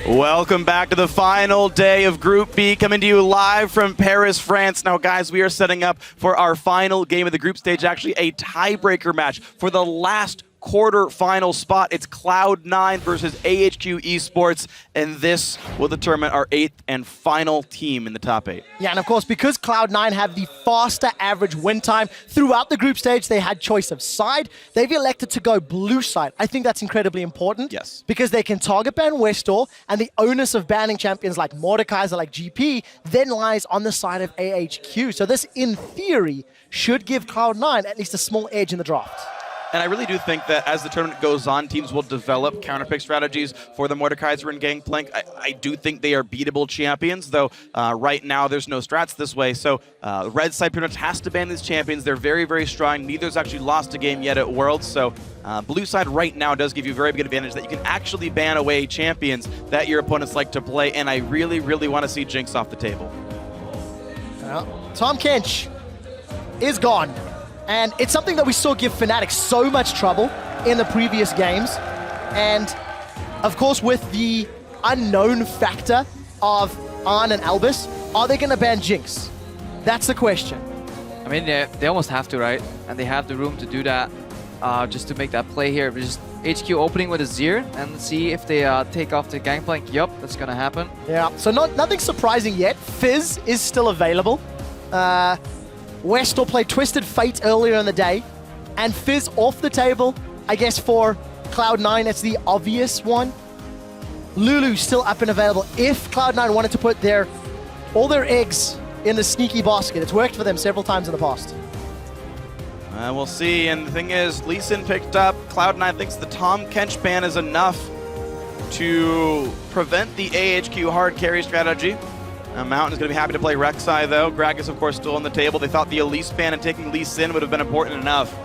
Welcome back to the final day of Group B, coming to you live from Paris, France. Now, guys, we are setting up for our final game of the group stage, actually a tiebreaker match for the last quarter-final spot. It's Cloud9 versus AHQ Esports, and this will determine our 8th and final team in the top 8. Yeah, and of course, because Cloud9 have the faster average win time throughout the group stage, they had choice of side. They've elected to go blue side. I think that's incredibly important. Yes. Because they can target ban Westall, and the onus of banning champions like Mordekaiser, like GP, then lies on the side of AHQ. So this, in theory, should give Cloud9 at least a small edge in the draft. And I really do think that as the tournament goes on, teams will develop counterpick strategies for the Mordekaiser and Gangplank. I do think they are beatable champions, though right now there's no strats this way. So red side pretty much has to ban these champions. They're very, very strong. Neither's actually lost a game yet at Worlds. So blue side right now does give you a very big advantage that you can actually ban away champions that your opponents like to play. And I really, really want to see Jinx off the table. Well, Tahm Kench is gone. And it's something that we saw give Fnatic so much trouble in the previous games. And of course, with the unknown factor of Arn and Albus, are they going to ban Jinx? That's the question. I mean, they almost have to, right? And they have the room to do that, just to make that play here. But just HQ opening with a Zir and see if they take off the Gangplank. Yup, that's going to happen. Yeah, so nothing surprising yet. Fizz is still available. Westall played Twisted Fate earlier in the day, and Fizz off the table. I guess for Cloud9, it's the obvious one. Lulu's still up and available. If Cloud9 wanted to put all their eggs in the sneaky basket, it's worked for them several times in the past. We'll see, and the thing is, Lee Sin picked up. Cloud9 thinks the Tahm Kench ban is enough to prevent the AHQ hard carry strategy. Mountain is going to be happy to play Rek'Sai, though. Greg is, of course, still on the table. They thought the Elise ban and taking Lee Sin would have been important enough.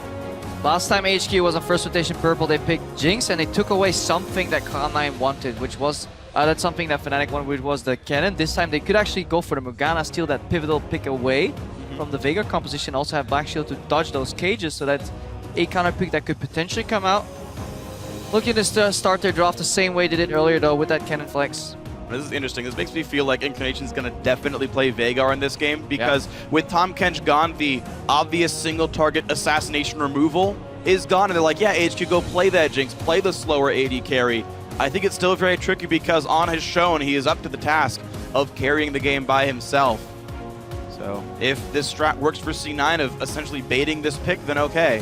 Last time HQ was on first rotation purple, they picked Jinx, and they took away something that Cloud9 wanted, which was, that's something that Fnatic wanted, which was the cannon. This time they could actually go for the Morgana, steal that pivotal pick away from the Veigar composition, also have Black Shield to dodge those cages, so that's a counter pick that could potentially come out. Looking to start their draft the same way they did earlier, though, with that cannon flex. This is interesting. This makes me feel like Inclination's going to definitely play Veigar in this game because with Tahm Kench gone, the obvious single target assassination removal is gone. And they're like, yeah, HQ, go play that Jinx, play the slower AD carry. I think it's still very tricky because On has shown he is up to the task of carrying the game by himself. So if this strat works for C9 of essentially baiting this pick, then okay.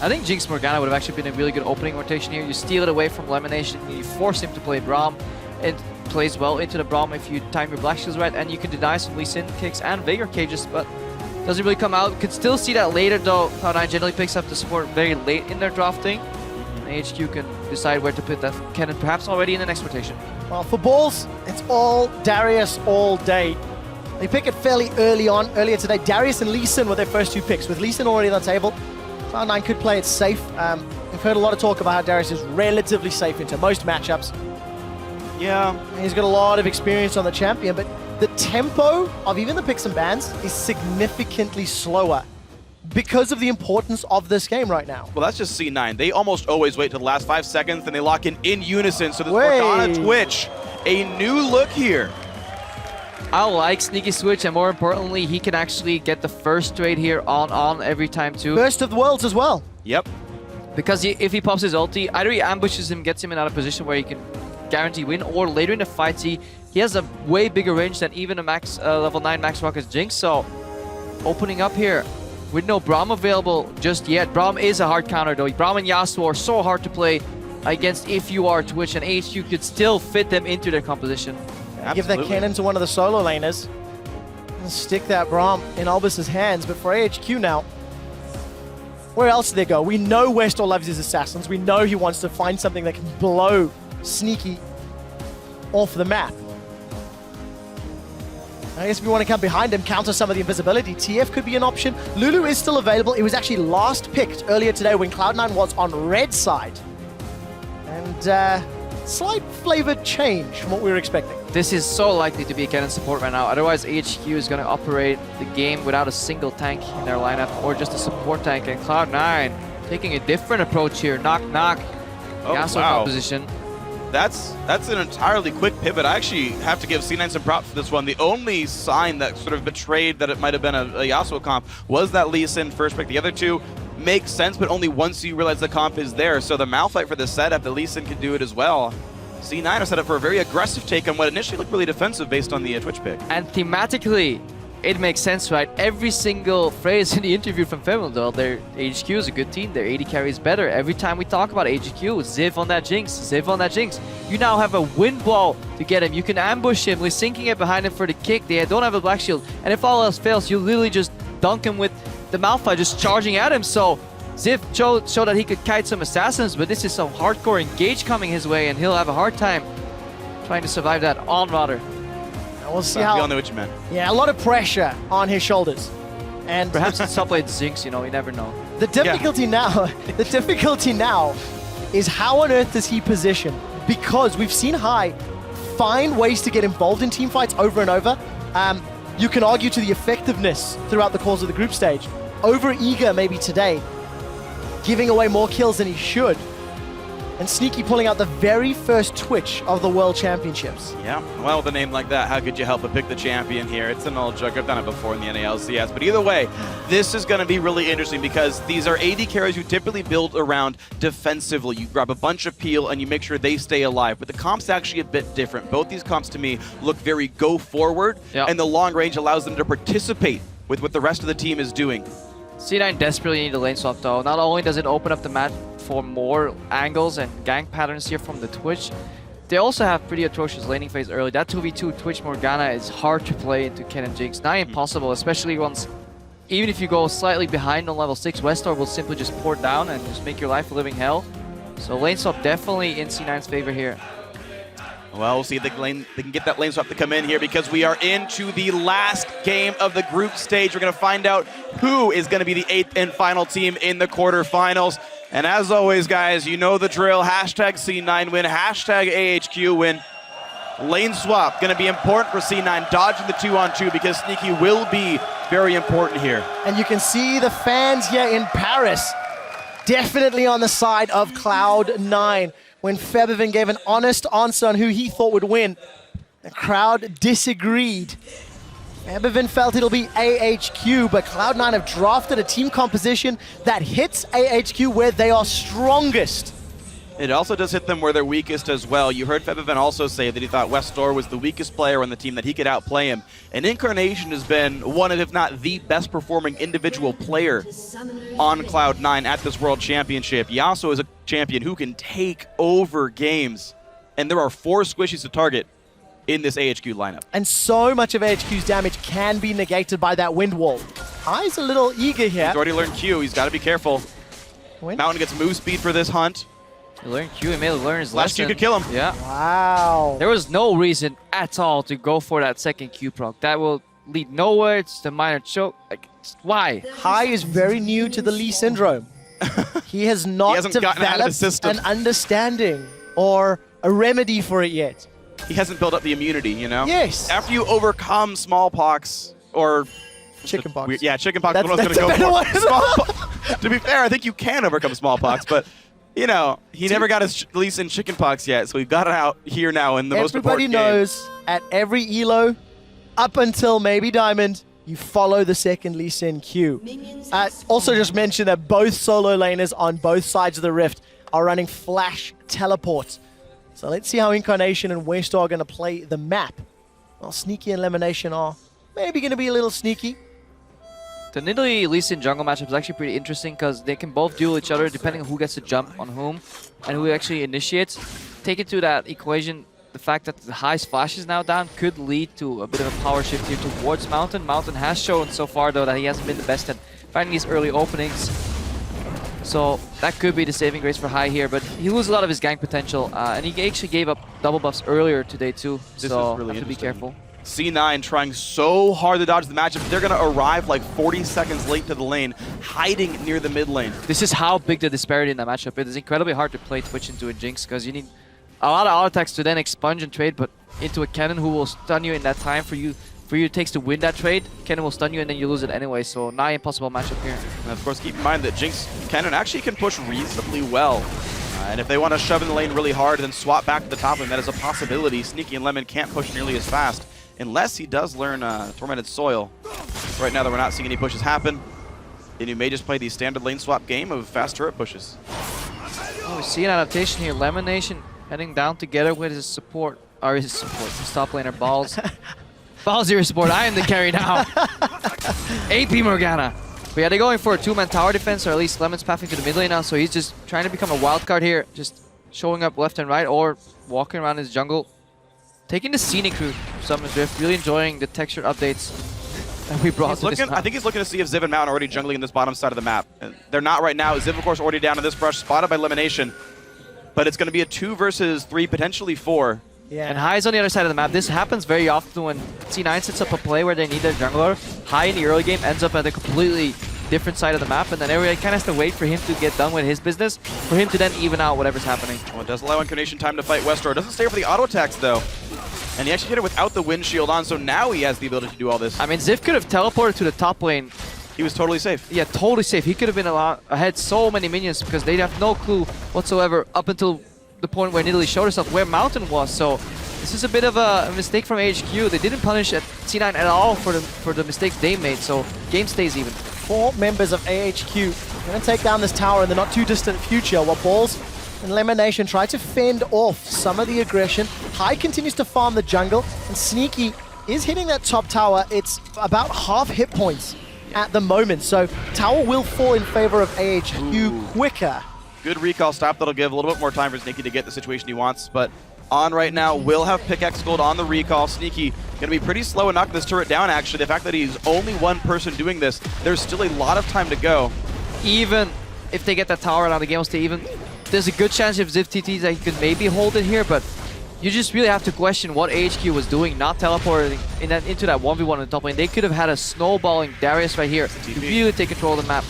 I think Jinx Morgana would have actually been a really good opening rotation here. You steal it away from Lemonation, you force him to play Braum. It plays well into the Braum if you time your Black Shields right, and you can deny some Lee Sin kicks and Veigar cages, but doesn't really come out. Could still see that later, though. Cloud9 generally picks up the support very late in their drafting. And HQ can decide where to put that cannon, perhaps already in the next rotation. Well, for balls, it's all Darius all day. They pick it fairly early on. Earlier today, Darius and Lee Sin were their first two picks. With Lee Sin already on the table, Cloud9 could play it safe. We've heard a lot of talk about how Darius is relatively safe into most matchups. Yeah. He's got a lot of experience on the champion, but the tempo of even the picks and bans is significantly slower because of the importance of this game right now. Well, that's just C9. They almost always wait till the last 5 seconds, then they lock in unison. So this Morgana Twitch, a new look here. I like Sneaky Switch, and more importantly, he can actually get the first trade here on every time too. First of the worlds as well. Yep. Because if he pops his ulti, either he ambushes him, gets him in out of position where he can guarantee win, or later in the fight, he has a way bigger range than even a max level 9 Max Rocket's Jinx. So opening up here with no Braum available just yet. Braum is a hard counter though. Braum and Yasuo are so hard to play against if you are Twitch, and AHQ could still fit them into their composition. Absolutely. Give that cannon to one of the solo laners and stick that Braum in Albus's hands. But for AHQ now, where else do they go? We know Westall loves his assassins. We know he wants to find something that can blow Sneaky off the map. I guess if you want to come behind him, counter some of the invisibility, TF could be an option. Lulu is still available. It was actually last picked earlier today when Cloud9 was on red side. And slight flavored change from what we were expecting. This is so likely to be a cannon support right now. Otherwise, HQ is going to operate the game without a single tank in their lineup, or just a support tank. And Cloud9 taking a different approach here. Knock, knock. Oh, Yasuo wow. composition. That's an entirely quick pivot. I actually have to give C9 some props for this one. The only sign that sort of betrayed that it might have been a Yasuo comp was that Lee Sin first pick. The other two make sense, but only once you realize the comp is there. So the Malphite for the setup, the Lee Sin can do it as well. C9 are set up for a very aggressive take on what initially looked really defensive based on the Twitch pick. And thematically, it makes sense, right? Every single phrase in the interview from Feminine, their AHQ is a good team, their AD carry is better. Every time we talk about AHQ, Ziv on that Jinx, Ziv on that Jinx. You now have a wind wall to get him. You can ambush him, with sinking it behind him for the kick. They don't have a black shield. And if all else fails, you literally just dunk him with the Malphite just charging at him. So Ziv showed that he could kite some assassins, but this is some hardcore engage coming his way, and he'll have a hard time trying to survive that on Rotter. We'll see We how. all know what you meant. Yeah, a lot of pressure on his shoulders, and Perhaps it's top lane Zinx, you know, you never know. the difficulty now, is how on earth does he position? Because we've seen High find ways to get involved in team fights over and over. You can argue to the effectiveness throughout the course of the group stage. Over eager maybe today, giving away more kills than he should. And Sneaky pulling out the very first Twitch of the World Championships. Yeah, well, with a name like that, how could you help but pick the champion here? It's an old joke. I've done it before in the NALCS. But either way, this is going to be really interesting because these are AD carries you typically build around defensively. You grab a bunch of peel and you make sure they stay alive. But the comp's actually a bit different. Both these comps, to me, look very go forward. Yeah. And the long range allows them to participate with what the rest of the team is doing. C9 desperately need a lane swap though. Not only does it open up the map for more angles and gank patterns here from the Twitch, they also have pretty atrocious laning phase early. That 2v2 Twitch Morgana is hard to play into Ken and Jinx. Not impossible, especially once, even if you go slightly behind on level 6, Westar will simply just pour down and just make your life a living hell. So lane swap definitely in C9's favor here. Well, we'll see if they can get that lane swap to come in here because we are into the last game of the group stage. We're going to find out who is going to be the 8th and final team in the quarterfinals. And as always, guys, you know the drill. Hashtag C9 win, hashtag AHQ win. Lane swap going to be important for C9, dodging the 2-on-2 because Sneaky will be very important here. And you can see the fans here in Paris definitely on the side of Cloud9. When Febiven gave an honest answer on who he thought would win, the crowd disagreed. Febiven felt it'll be AHQ, but Cloud9 have drafted a team composition that hits AHQ where they are strongest. It also does hit them where they're weakest as well. You heard Febiven also say that he thought Westar was the weakest player on the team, that he could outplay him. And Incarnation has been one of, if not the best performing individual player on Cloud9 at this World Championship. Yasuo is a champion who can take over games. And there are 4 squishies to target in this AHQ lineup. And so much of AHQ's damage can be negated by that wind wall. High's a little eager here. He's already learned Q. He's got to be careful. Wind? Mountain gets move speed for this hunt. He learned Q, he may learn his Last Q lesson. could kill him. Yeah. Wow. There was no reason at all to go for that second Q proc. That will lead nowhere. It's the minor choke. Like, why? High is very new to the Lee syndrome. He has not hasn't gotten out of the developed system. an understanding or a remedy for it yet. He hasn't built up the immunity, you know? Yes. After you overcome smallpox or... Chickenpox. Yeah, chickenpox. That's- What I was that's going a to go better for. one. Smallpox. To be fair, I think you can overcome smallpox, but you know he never got his Lee Sin chickenpox yet, so we got it out here now in the most Everybody important game. knows at every elo, up until maybe Diamond, you follow the second Lee Sin Q. Also just mention that both solo laners on both sides of the rift are running flash teleports. So let's see how Incarnation and Westar are going to play the map. Well, Sneaky and Elimination are maybe going to be a little sneaky. The Nidalee Lee Sin jungle matchup is actually pretty interesting because they can both duel each other depending on who gets to jump on whom and who actually initiates. Take into that equation the fact that the High's flash is now down could lead to a bit of a power shift here towards Mountain. Mountain has shown so far though that he hasn't been the best at finding these early openings. So that could be the saving grace for High here, but he loses a lot of his gank potential and he actually gave up double buffs earlier today too. This so is really have to be careful. C9 trying so hard to dodge the matchup. They're going to arrive like 40 seconds late to the lane, hiding near the mid lane. This is how big the disparity in that matchup is. It is incredibly hard to play Twitch into a Jinx because you need a lot of auto attacks to then expunge and trade, but into a cannon who will stun you in that time for you it takes to win that trade. Cannon will stun you and then you lose it anyway, so nigh impossible matchup here. And of course, keep in mind that Jinx Cannon actually can push reasonably well And if they want to shove in the lane really hard and then swap back to the top lane, that is a possibility. Sneaky and Lemon can't push nearly as fast unless he does learn Tormented Soil. Right now, that we're not seeing any pushes happen. Then you may just play the standard lane swap game of fast turret pushes. Oh, we see an adaptation here. Lemon Nation heading down together with his support, or his top laner, Balls. Balls, your support. I am the carry now. AP Morgana. But yeah, they're going for a two-man tower defense, or at least Lemon's pathing to the mid lane now, so he's just trying to become a wild card here, just showing up left and right, or walking around his jungle. Taking the scenic route, Summon's Rift, really enjoying the texture updates that we brought to this map. I think he's looking to see if Ziv and Mountain are already jungling in this bottom side of the map. They're not right now. Ziv, of course, already down in this brush, spotted by Elimination. But it's going to be a 2 versus 3, potentially 4. Yeah. And Hai's on the other side of the map. This happens very often when C9 sets up a play where they need their jungler. Hai in the early game ends up at a completely different side of the map, and then everybody kind of has to wait for him to get done with his business, for him to then even out whatever's happening. Well, it does allow Incarnation time to fight Westro. Doesn't stay for the auto attacks, though. And he actually hit it without the wind shield on, so now he has the ability to do all this. I mean, Ziv could have teleported to the top lane. He was totally safe. Yeah, totally safe. He could have been ahead so many minions because they'd have no clue whatsoever up until the point where Nidalee showed herself where Mountain was. So this is a bit of a mistake from AHQ. They didn't punish at C9 at all for the mistakes they made, so game stays even. 4 members of AHQ going to take down this tower in the not too distant future, while Balls and Elimination try to fend off some of the aggression. Hai continues to farm the jungle, and Sneaky is hitting that top tower. It's about half hit points at the moment, so tower will fall in favor of AHQ quicker. Good recall stop that'll give a little bit more time for Sneaky to get the situation he wants, but on right now will have Pickaxe Gold on the recall. Sneaky going to be pretty slow and knock this turret down, actually. The fact that he's only one person doing this, there's still a lot of time to go. Even if they get that tower around, the game will stay even. There's a good chance if Ziv TTs that he could maybe hold it here, but you just really have to question what AHQ was doing, not teleporting into that 1v1 on the top lane. They could have had a snowballing Darius right here to really take control of the map.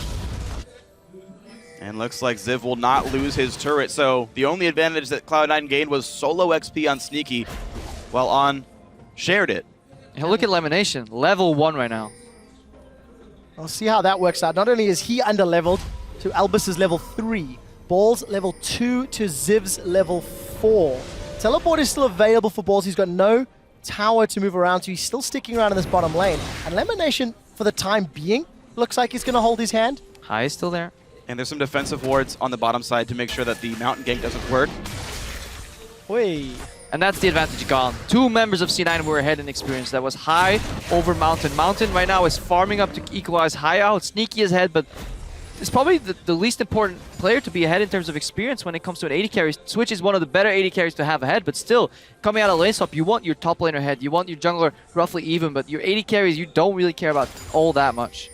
And looks like Ziv will not lose his turret, so the only advantage that Cloud9 gained was solo XP on Sneaky, while On shared it. And look at Elimination, level 1 right now. We'll see how that works out. Not only is he under-leveled to Albus's level 3, Balls level 2 to Ziv's level 4. Teleport is still available for Balls. He's got no tower to move around to. He's still sticking around in this bottom lane. And Elimination, for the time being, looks like he's going to hold his hand. Hai is still there. And there's some defensive wards on the bottom side to make sure that the mountain gank doesn't work. Whey. And that's the advantage gone. 2 members of C9 were ahead in experience. That was Hai over Mountain. Mountain right now is farming up to equalize Hai out. Sneaky is ahead, but it's probably the least important player to be ahead in terms of experience when it comes to an AD carry. Switch is one of the better AD carries to have ahead, but still, coming out of lane swap, you want your top laner ahead. You want your jungler roughly even, but your AD carries, you don't really care about all that much.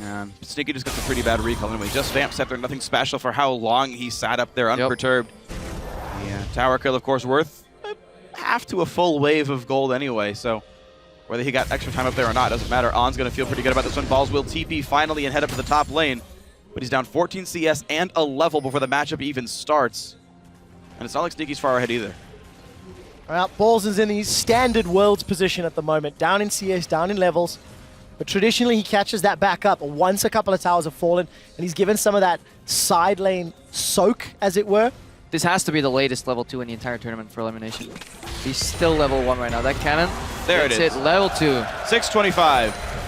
And Sneaky just got a pretty bad recall anyway. Just Vamp Scepter, nothing special for how long he sat up there unperturbed. Yeah, tower kill, of course, worth half to a full wave of gold anyway, so whether he got extra time up there or not, doesn't matter. On's going to feel pretty good about this one. Balls will TP finally and head up to the top lane, but he's down 14 CS and a level before the matchup even starts. And it's not like Sneaky's far ahead either. Well, Balls is in his standard Worlds position at the moment, down in CS, down in levels. But traditionally, he catches that back up once a couple of towers have fallen, and he's given some of that side lane soak, as it were. This has to be the latest level 2 in the entire tournament for Elimination. He's still level 1 right now. That cannon, there it is. That's it, level 2. 625.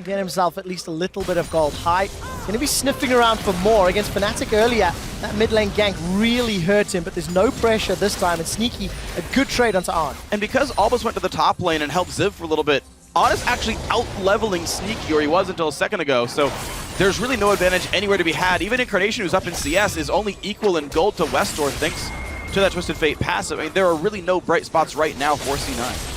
Get himself at least a little bit of gold. Hai going to be sniffing around for more. Against Fnatic earlier, that mid lane gank really hurt him, but there's no pressure this time, and Sneaky, a good trade onto On. And because Albus went to the top lane and helped Ziv for a little bit, On is actually out-leveling Sneaky, or he was until a second ago, so there's really no advantage anywhere to be had. Even Incarnation, who's up in CS, is only equal in gold to Westor thanks to that Twisted Fate passive. I mean, there are really no bright spots right now for C9.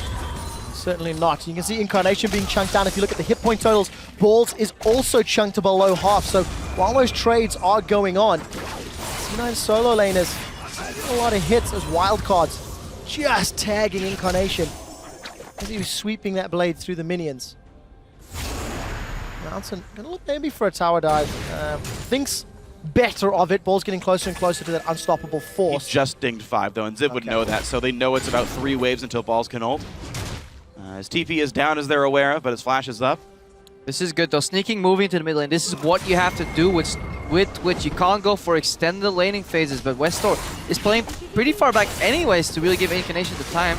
Certainly not. You can see Incarnation being chunked down. If you look at the hit point totals, Balls is also chunked to below half. So while those trades are going on, C9 solo laners a lot of hits as wildcards, just tagging Incarnation as he was sweeping that blade through the minions. Mountain gonna look maybe for a tower dive. Thinks better of it. Balls getting closer and closer to that unstoppable force. He just dinged 5 though, and Ziv would know that, so they know it's about 3 waves until Balls can ult. His TP is down as they're aware of, but his flash is up. This is good though. Sneaking, moving to the mid lane. This is what you have to do with which you can't go for extended laning phases, but Westor is playing pretty far back anyways to really give Incarnation the time.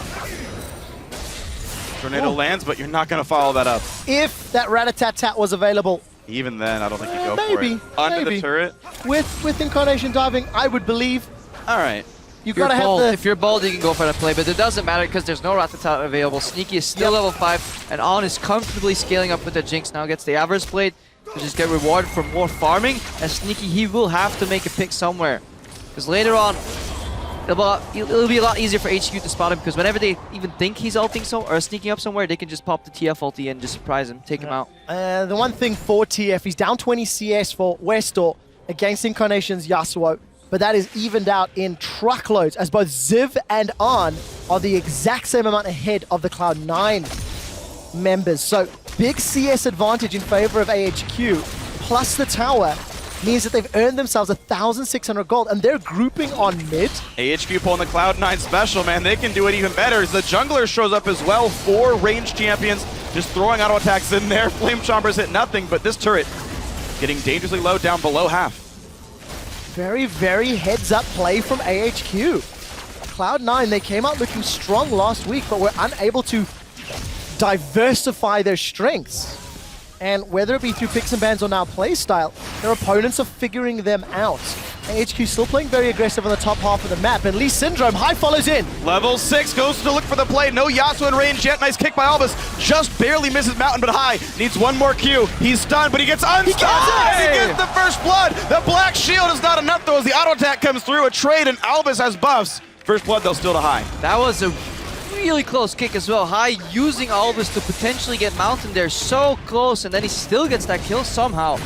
Tornado lands, but you're not going to follow that up. If that Rat-a-tat-tat was available, Even then, I don't think you go maybe, for it. Under the turret? with Incarnation diving, I would believe. All right. You've got to have the... If you're bold, you can go for that play, but it doesn't matter because there's no Rat-a-tat available. Sneaky is still level 5, and On is comfortably scaling up with the Jinx. Now gets the Avarice Blade to just get rewarded for more farming, and Sneaky, he will have to make a pick somewhere. Because later on, it'll be a lot easier for HQ to spot him, because whenever they even think he's ulting or sneaking up somewhere, they can just pop the TF ulti and just surprise him, take him out. The one thing for TF, he's down 20 CS for Westor against Incarnation's Yasuo, but that is evened out in truckloads as both Ziv and Arn are the exact same amount ahead of the Cloud9 members. So big CS advantage in favor of AHQ, plus the tower means that they've earned themselves 1,600 gold, and they're grouping on mid. AHQ pulling the Cloud9 special, man. They can do it even better as the jungler shows up as well. 4 ranged champions just throwing auto attacks in there. Flame Chompers hit nothing, but this turret getting dangerously low, down below half. Very, very heads-up play from AHQ. Cloud9, they came out looking strong last week, but were unable to diversify their strengths. And whether it be through picks and bans or now playstyle, their opponents are figuring them out. AHQ still playing very aggressive on the top half of the map, and Lee Syndrome high follows in. Level 6 goes to look for the play. No Yasuo in range yet. Nice kick by Albus. Just barely misses Mountain, but High needs one more Q. He's stunned, but he gets unstunned. He gets the first blood. The black shield is not enough, though, as the auto attack comes through. A trade, and Albus has buffs. First blood, though, still to High. That was a really close kick as well. High using Albus to potentially get Mountain there, so close, and then he still gets that kill somehow.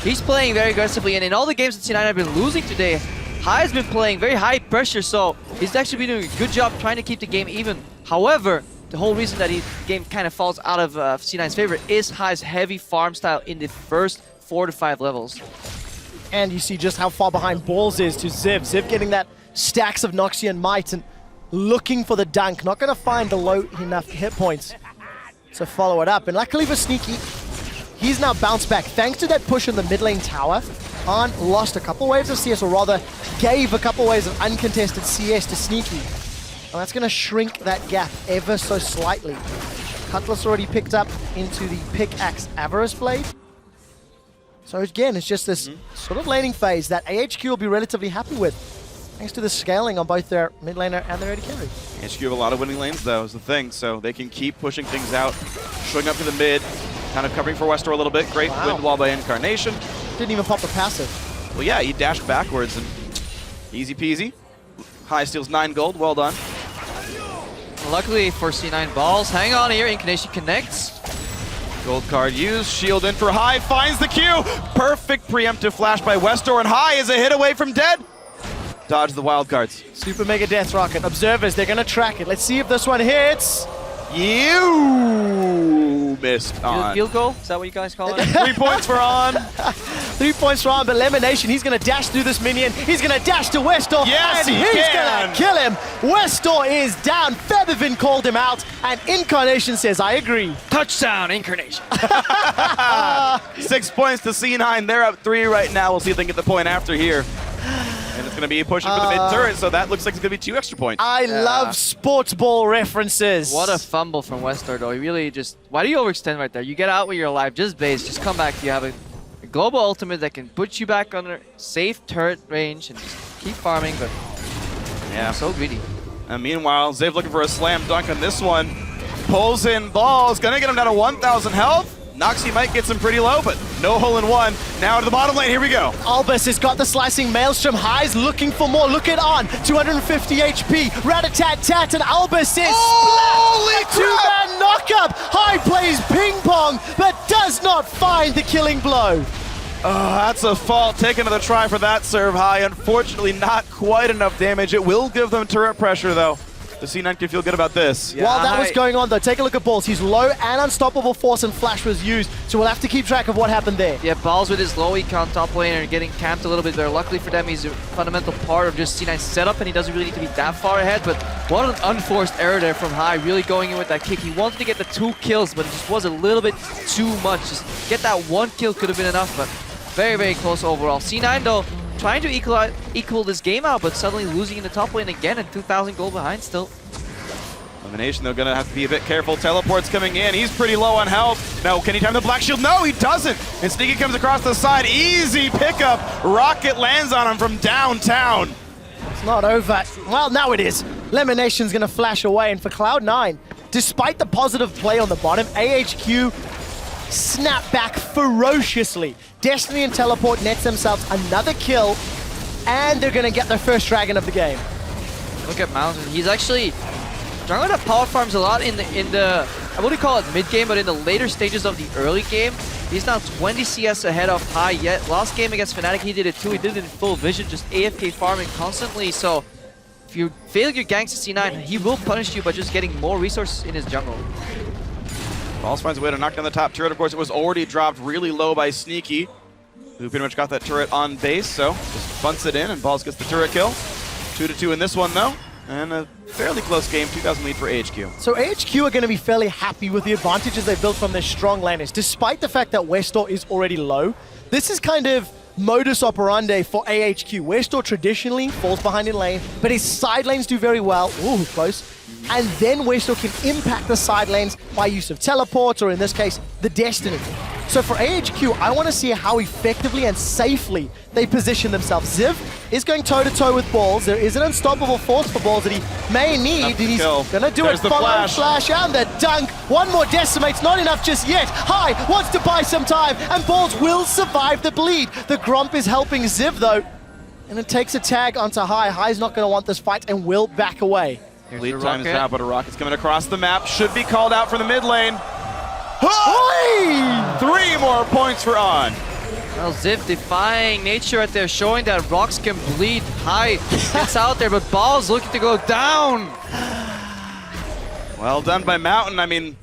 He's playing very aggressively, and in all the games that C9 have been losing today, High's been playing very high pressure, so he's actually been doing a good job trying to keep the game even. However, the whole reason that the game kind of falls out of C9's favor is High's heavy farm style in the first 4 to 5 levels. And you see just how far behind Balls is to Ziv. Ziv getting that stacks of Noxian Might and looking for the dunk. Not going to find the low enough hit points to follow it up. And luckily for Sneaky, he's now bounced back. Thanks to that push in the mid lane tower, Arn lost a couple waves of CS, or rather gave a couple waves of uncontested CS to Sneaky. And that's going to shrink that gap ever so slightly. Cutlass already picked up into the pickaxe Avarice Blade. So again, it's just this sort of laning phase that AHQ will be relatively happy with, thanks to the scaling on both their mid laner and their AD carry. AHQ have a lot of winning lanes, though, is the thing, so they can keep pushing things out, showing up to the mid, kind of covering for Westor a little bit. Great wind wall by Incarnation. Didn't even pop the passive. Well, yeah, he dashed backwards and easy peasy. High steals 9 gold, well done. Luckily for C9 Balls, hang on here, Incarnation connects. Gold card used, shield in for High, finds the Q. Perfect preemptive flash by Westor, and High is a hit away from dead. Dodge the wild cards. Super Mega Death Rocket. Observers, they're going to track it. Let's see if this one hits. You missed on. Field goal? Is that what you guys call it? 3 points for On. 3 points for On, but Lemonation, he's going to dash through this minion. He's going to dash to Westor. Yes, and he he's can. going to kill him. Westor is down. Feathervin called him out, and Incarnation says, I agree. Touchdown, Incarnation. 6 points to C9. They're up 3 right now. We'll see if they can get the point after here. And it's going to be pushing for the mid turret, so that looks like it's going to be 2 extra points. I love sports ball references. What a fumble from Westor, though. He really just... Why do you overextend right there? You get out when you're alive. Just base. Just come back. You have a global ultimate that can put you back under safe turret range and just keep farming, but... Yeah, so greedy. And meanwhile, Ziv looking for a slam dunk on this one. Pulls in Balls. Going to get him down to 1,000 health. Noxie might get some pretty low, but no hole in one. Now to the bottom lane, here we go. Albus has got the slicing Maelstrom. High's looking for more. Look it on. 250 HP. Rat-a-tat-tat, and Albus is Holy split. Two-man knockup. High plays ping pong, but does not find the killing blow. Oh, that's a fault. Take another try for that serve, High. Unfortunately, not quite enough damage. It will give them turret pressure, though. the C9 can feel good about this. Yeah. While that was going on, though, take a look at Balls. He's low and Unstoppable Force and Flash was used, so we'll have to keep track of what happened there. Yeah, Balls with his low econ top laner and getting camped a little bit there. Luckily for them, he's a fundamental part of just C9's setup, and he doesn't really need to be that far ahead, but what an unforced error there from High, really going in with that kick. He wanted to get the 2 kills, but it just was a little bit too much. Just get that 1 kill could have been enough, but very, very close overall. C9, though, trying to equal this game out, but suddenly losing in the top lane again and 2,000 gold behind still. Elimination, they're going to have to be a bit careful. Teleport's coming in. He's pretty low on health. No, can he time the Black Shield? No, he doesn't. And Sneaky comes across the side. Easy pickup. Rocket lands on him from downtown. It's not over. Well, now it is. Lemonation's going to flash away, and for Cloud9, despite the positive play on the bottom, AHQ snap back ferociously. Destiny and Teleport nets themselves another kill, and they're going to get their first dragon of the game. Look at Mountain. He's actually struggling to power farms a lot in the I wouldn't call it mid game, but in the later stages of the early game. He's now 20 CS ahead of High yet. Last game against Fnatic, he did it too. He did it in full vision, just AFK farming constantly. So if you fail your ganks to C9, he will punish you by just getting more resources in his jungle. Balls finds a way to knock down the top turret. Of course, it was already dropped really low by Sneaky, who pretty much got that turret on base, so just bunts it in, and Balls gets the turret kill. 2-2 in this one, though, and a fairly close game, 2,000 lead for AHQ. So AHQ are going to be fairly happy with the advantages they built from their strong laners. Despite the fact that Westor is already low, this is kind of modus operandi for AHQ. Westor traditionally falls behind in lane, but his side lanes do very well. Ooh, close. And then Westor can impact the side lanes by use of teleports, or in this case, the Destiny. So for AHQ, I want to see how effectively and safely they position themselves. Ziv is going toe-to-toe with Balls. There is an Unstoppable Force for Balls that he may need, and he's going to do There's it. the Follow flash and the dunk. One more Decimate's not enough just yet. High wants to buy some time, and Balls will survive the bleed. The Gromp is helping Ziv, though, and it takes a tag onto High. High's not going to want this fight and will back away. Lead time is out, but a rocket's coming across the map. Should be called out from the mid lane. 3 more points for On. Well, Ziv defying nature right there, showing that rocks can bleed. High gets out there, but Balls looking to go down. Well done by Mountain. I mean,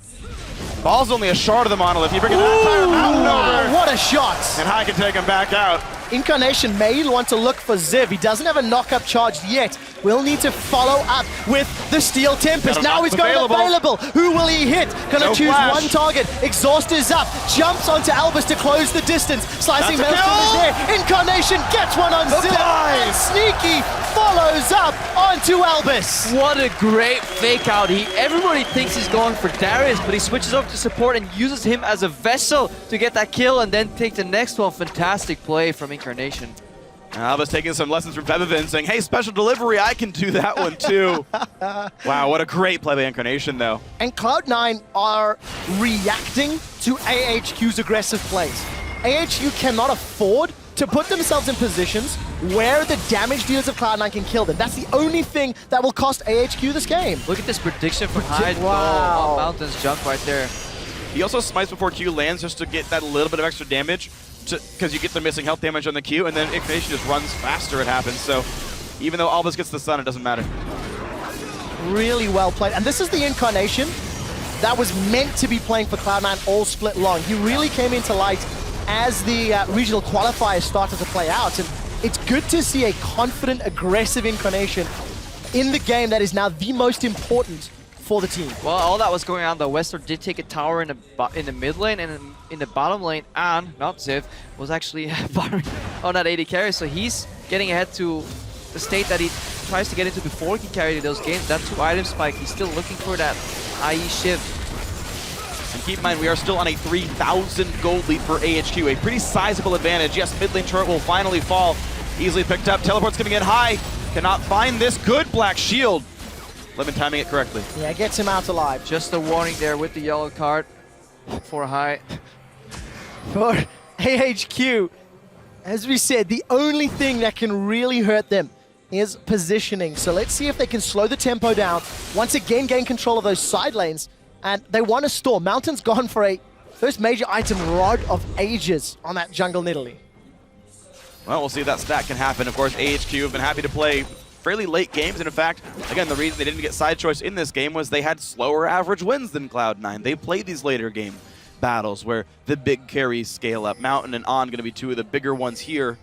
Balls only a shard of the monolith. You bring an entire Mountain over, What a shot! and High can take him back out. Incarnation may want to look for Ziv. He doesn't have a knock-up charged yet. Will need to follow up with the Steel Tempest. Now he's got it available. Who will he hit? Gonna choose flash. one target. Exhaust is up. Jumps onto Albus to close the distance. Slicing That's a Maelstrom is kill. there. Incarnation gets one on Ziv. And Sneaky follows up onto Albus. What a great fake out. Everybody thinks he's going for Darius, but he switches over to support and uses him as a vessel to get that kill and then take the next one. Fantastic play from Incarnation. Albus taking some lessons from Bevivin, saying, hey, special delivery, I can do that one too. Wow, what a great play by Incarnation, though. And Cloud9 are reacting to AHQ's aggressive plays. AHQ cannot afford to put themselves in positions where the damage dealers of Cloud9 can kill them. That's the only thing that will cost AHQ this game. Look at this prediction from Hyde. Wow. On Mountain's jump right there. He also smites before Q lands just to get that little bit of extra damage, because you get the missing health damage on the Q, and then Incarnation just runs faster, it happens. So even though Albus gets the stun, it doesn't matter. Really well played. And this is the Incarnation that was meant to be playing for Cloud9 all split long. He really came into light as the regional qualifiers started to play out. And it's good to see a confident, aggressive Incarnation in the game that is now the most important for the team. Well, all that was going on, though. Westor did take a tower in the mid lane, and in the bottom lane, and not Ziv, was actually firing on that AD carry. So he's getting ahead to the state that he tries to get into before he can carry those games. That 2-item spike, he's still looking for that IE shift. And keep in mind, we are still on a 3,000 gold lead for AHQ, a pretty sizable advantage. Yes, mid lane turret will finally fall. Easily picked up. Teleport's coming in high. Cannot find this good Black Shield. Lemon timing it correctly. Yeah, gets him out alive. Just a warning there with the yellow card for High. For AHQ, as we said, the only thing that can really hurt them is positioning. So let's see if they can slow the tempo down. Once again, gain control of those side lanes. And they want to store. Mountain's gone for a first major item Rod of Ages on that jungle Nidalee. Well, we'll see if that stat can happen. Of course, AHQ have been happy to play fairly late games. And in fact, again, the reason they didn't get side choice in this game was they had slower average wins than Cloud9. They played these later game battles where the big carries scale up. Mountain and On going to be two of the bigger ones here.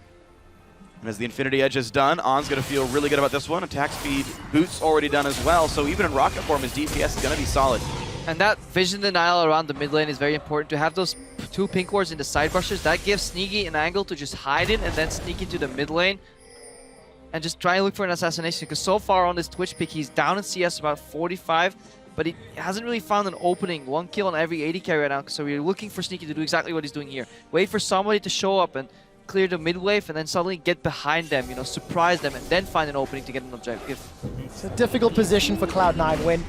And as the Infinity Edge is done, On's going to feel really good about this one. Attack speed boots already done as well. So even in rocket form, his DPS is going to be solid. And that vision denial around the mid lane is very important. To have those two pink wards in the side brushes, that gives Sneaky an angle to just hide in and then sneak into the mid lane and just try and look for an assassination. Because so far on this Twitch pick, he's down in CS about 45, but he hasn't really found an opening. 1 kill on every 80 carry right now. So we're looking for Sneaky to do exactly what he's doing here. Wait for somebody to show up and clear the mid wave and then suddenly get behind them, you know, surprise them and then find an opening to get an objective. It's a difficult position for Cloud9 when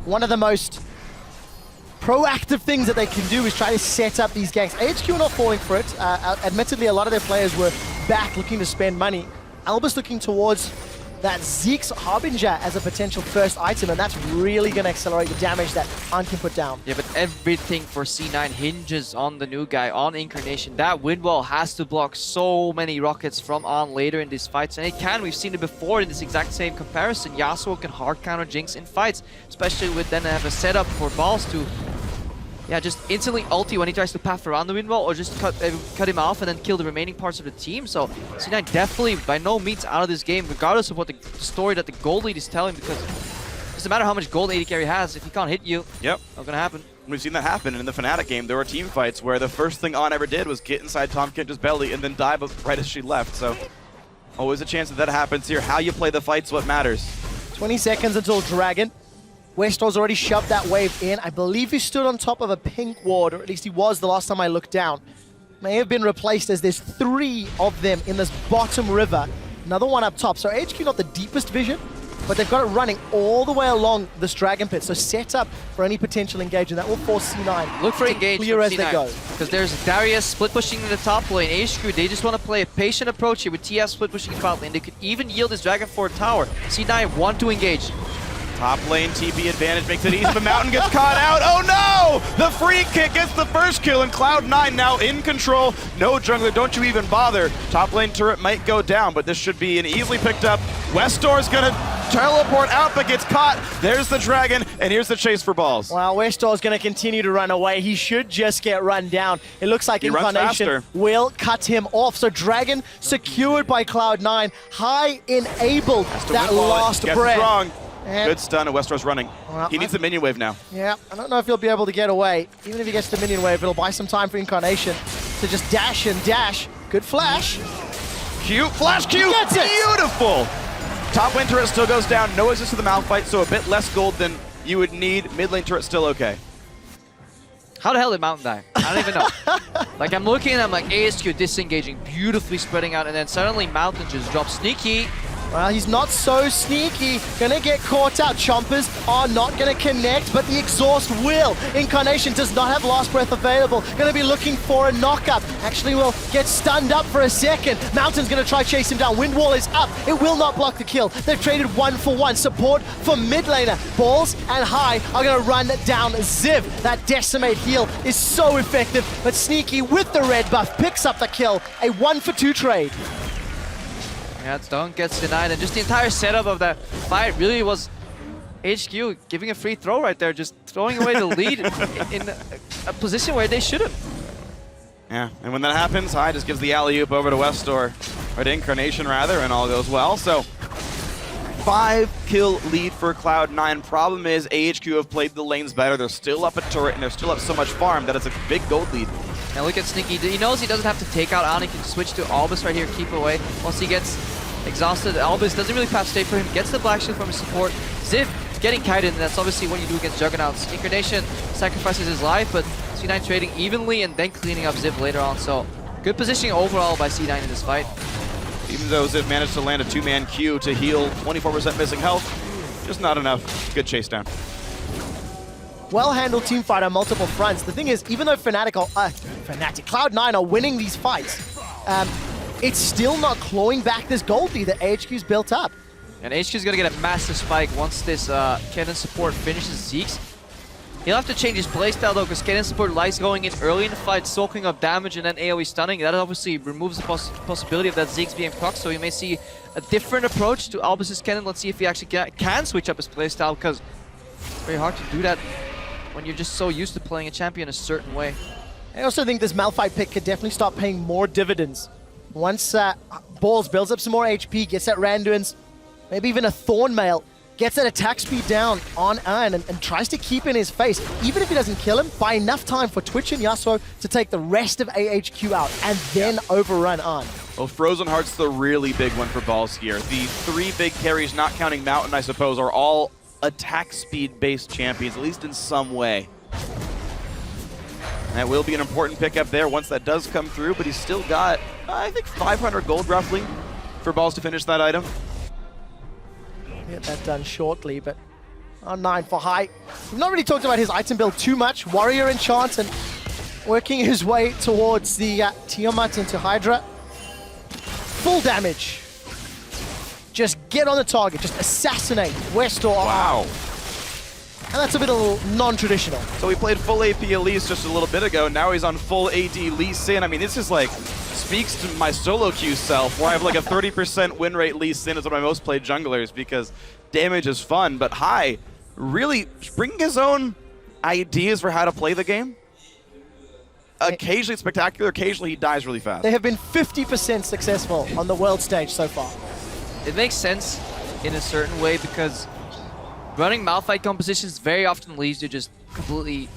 one of the most proactive things that they can do is try to set up these ganks. AHQ are not falling for it. Admittedly, a lot of their players were back looking to spend money. Albus looking towards that Zeke's Harbinger as a potential first item, and that's really going to accelerate the damage that Ant can put down. Yeah, but everything for C9 hinges on the new guy, on Incarnation. That wind wall has to block so many rockets from On later in these fights, and it can. We've seen it before in this exact same comparison. Yasuo can hard counter Jinx in fights, especially with then have a setup for balls to just instantly ulti when he tries to path around the wind wall, or just cut him off and then kill the remaining parts of the team. So C9 definitely by no means out of this game, regardless of what the story that the gold lead is telling, because it doesn't matter how much gold AD carry has, if he can't hit you, not gonna happen. We've seen that happen in the Fnatic game. There were team fights where the first thing On ever did was get inside Tom Kinter's belly and then dive up right as she left. So always a chance that happens here. How you play the fight's what matters. 20 seconds until Dragon. Westor's already shoved that wave in. I believe he stood on top of a pink ward, or at least he was the last time I looked down. May have been replaced as there's 3 of them in this bottom river. Another one up top. So AHQ not the deepest vision, but they've got it running all the way along this Dragon Pit. So set up for any potential engage, and that will force C9 look for to engage clear as they go. Because there's Darius split pushing in the top lane. AHQ, they just want to play a patient approach here with TF split pushing in bot lane. They could even yield this Dragon Forward tower. C9 want to engage. Top lane TP advantage makes it easy, but Mountain gets caught out. Oh no! The free kick gets the first kill, and Cloud9 now in control. No jungler, don't you even bother. Top lane turret might go down, but this should be an easily picked up. Westor's gonna teleport out, but gets caught. There's the Dragon, and here's the chase for balls. Well, Westor's gonna continue to run away. He should just get run down. It looks like Incarnation will cut him off. So Dragon secured by Cloud9. High enabled that last breath. Wrong. Good stun, and Westor's running. Well, he needs the minion wave now. Yeah, I don't know if he'll be able to get away. Even if he gets the minion wave, it'll buy some time for Incarnation to just dash and dash. Good flash. Q, flash Q, beautiful! Top lane turret still goes down, no assist to the Malphite, so a bit less gold than you would need. Mid lane turret still okay. How the hell did Mountain die? I don't even know. Like, I'm looking and I'm like, AHQ disengaging, beautifully spreading out, and then suddenly Mountain just drops Sneaky. Well, he's not so sneaky. Gonna get caught out. Chompers are not gonna connect, but the exhaust will. Incarnation does not have last breath available. Gonna be looking for a knockup. Actually will get stunned up for a second. Mountain's gonna try chase him down. Wind wall is up. It will not block the kill. They've traded 1-for-1 support for mid laner. Balls and High are gonna run down Ziv. That decimate heal is so effective, but Sneaky with the red buff picks up the kill. A 1-for-2 trade. Yeah, Stone gets denied, and just the entire setup of that fight really was HQ giving a free throw right there, just throwing away the lead in a position where they shouldn't. Yeah, and when that happens, High just gives the alley-oop over to Westor, or to Incarnation rather, and all goes well. So 5-kill lead for Cloud9. Problem is AHQ have played the lanes better. They're still up a turret, and they're still up so much farm that it's a big gold lead. Now look at Sneaky. He knows he doesn't have to take out On. He can switch to Albus right here, keep away. Once he gets exhausted, Albus doesn't really pass stay for him, gets the Black Shield from his support. Ziv getting kited, and that's obviously what you do against Juggernauts. Incarnation sacrifices his life, but C9 trading evenly and then cleaning up Ziv later on. So good positioning overall by C9 in this fight. Even though Ziv managed to land a 2-man Q to heal 24% missing health, just not enough. Good chase down. Well-handled team fight on multiple fronts. The thing is, even though Cloud9 are winning these fights, it's still not clawing back this gold lead that AHQ's built up. And HQ's gonna get a massive spike once this Kennen support finishes Zeke's. He'll have to change his playstyle though, because Kennen support likes going in early in the fight, soaking up damage and then AoE stunning. That obviously removes the possibility of that Ziggs being proc, so we may see a different approach to Albus's Kennen. Let's see if he actually can switch up his playstyle, because it's very hard to do that when you're just so used to playing a champion a certain way. I also think this Malphite pick could definitely start paying more dividends. Once Balls builds up some more HP, gets that Randuin's, maybe even a Thornmail, gets that attack speed down on Iron and tries to keep in his face. Even if he doesn't kill him, buy enough time for Twitch and Yasuo to take the rest of AHQ out and then overrun Iron. Well, Frozen Heart's the really big one for Balls here. The 3 big carries, not counting Mountain, I suppose, are all attack speed-based champions, at least in some way. That will be an important pickup there once that does come through, but he's still got, I think, 500 gold roughly for Balls to finish that item. Get that done shortly, but on 9 for High. We've not really talked about his item build too much. Warrior Enchant and working his way towards the Tiamat into Hydra. Full damage. Just get on the target, just assassinate Westor. Wow. And that's a bit non-traditional. So he played full AP Elise just a little bit ago. Now he's on full AD Lee Sin. I mean, this is like, speaks to my solo queue self, where I have like a 30% win rate Lee Sin is one of my most played junglers, because damage is fun, but High really bringing his own ideas for how to play the game. Occasionally spectacular, occasionally he dies really fast. They have been 50% successful on the world stage so far. It makes sense in a certain way, because running Malphite compositions very often leaves you just completely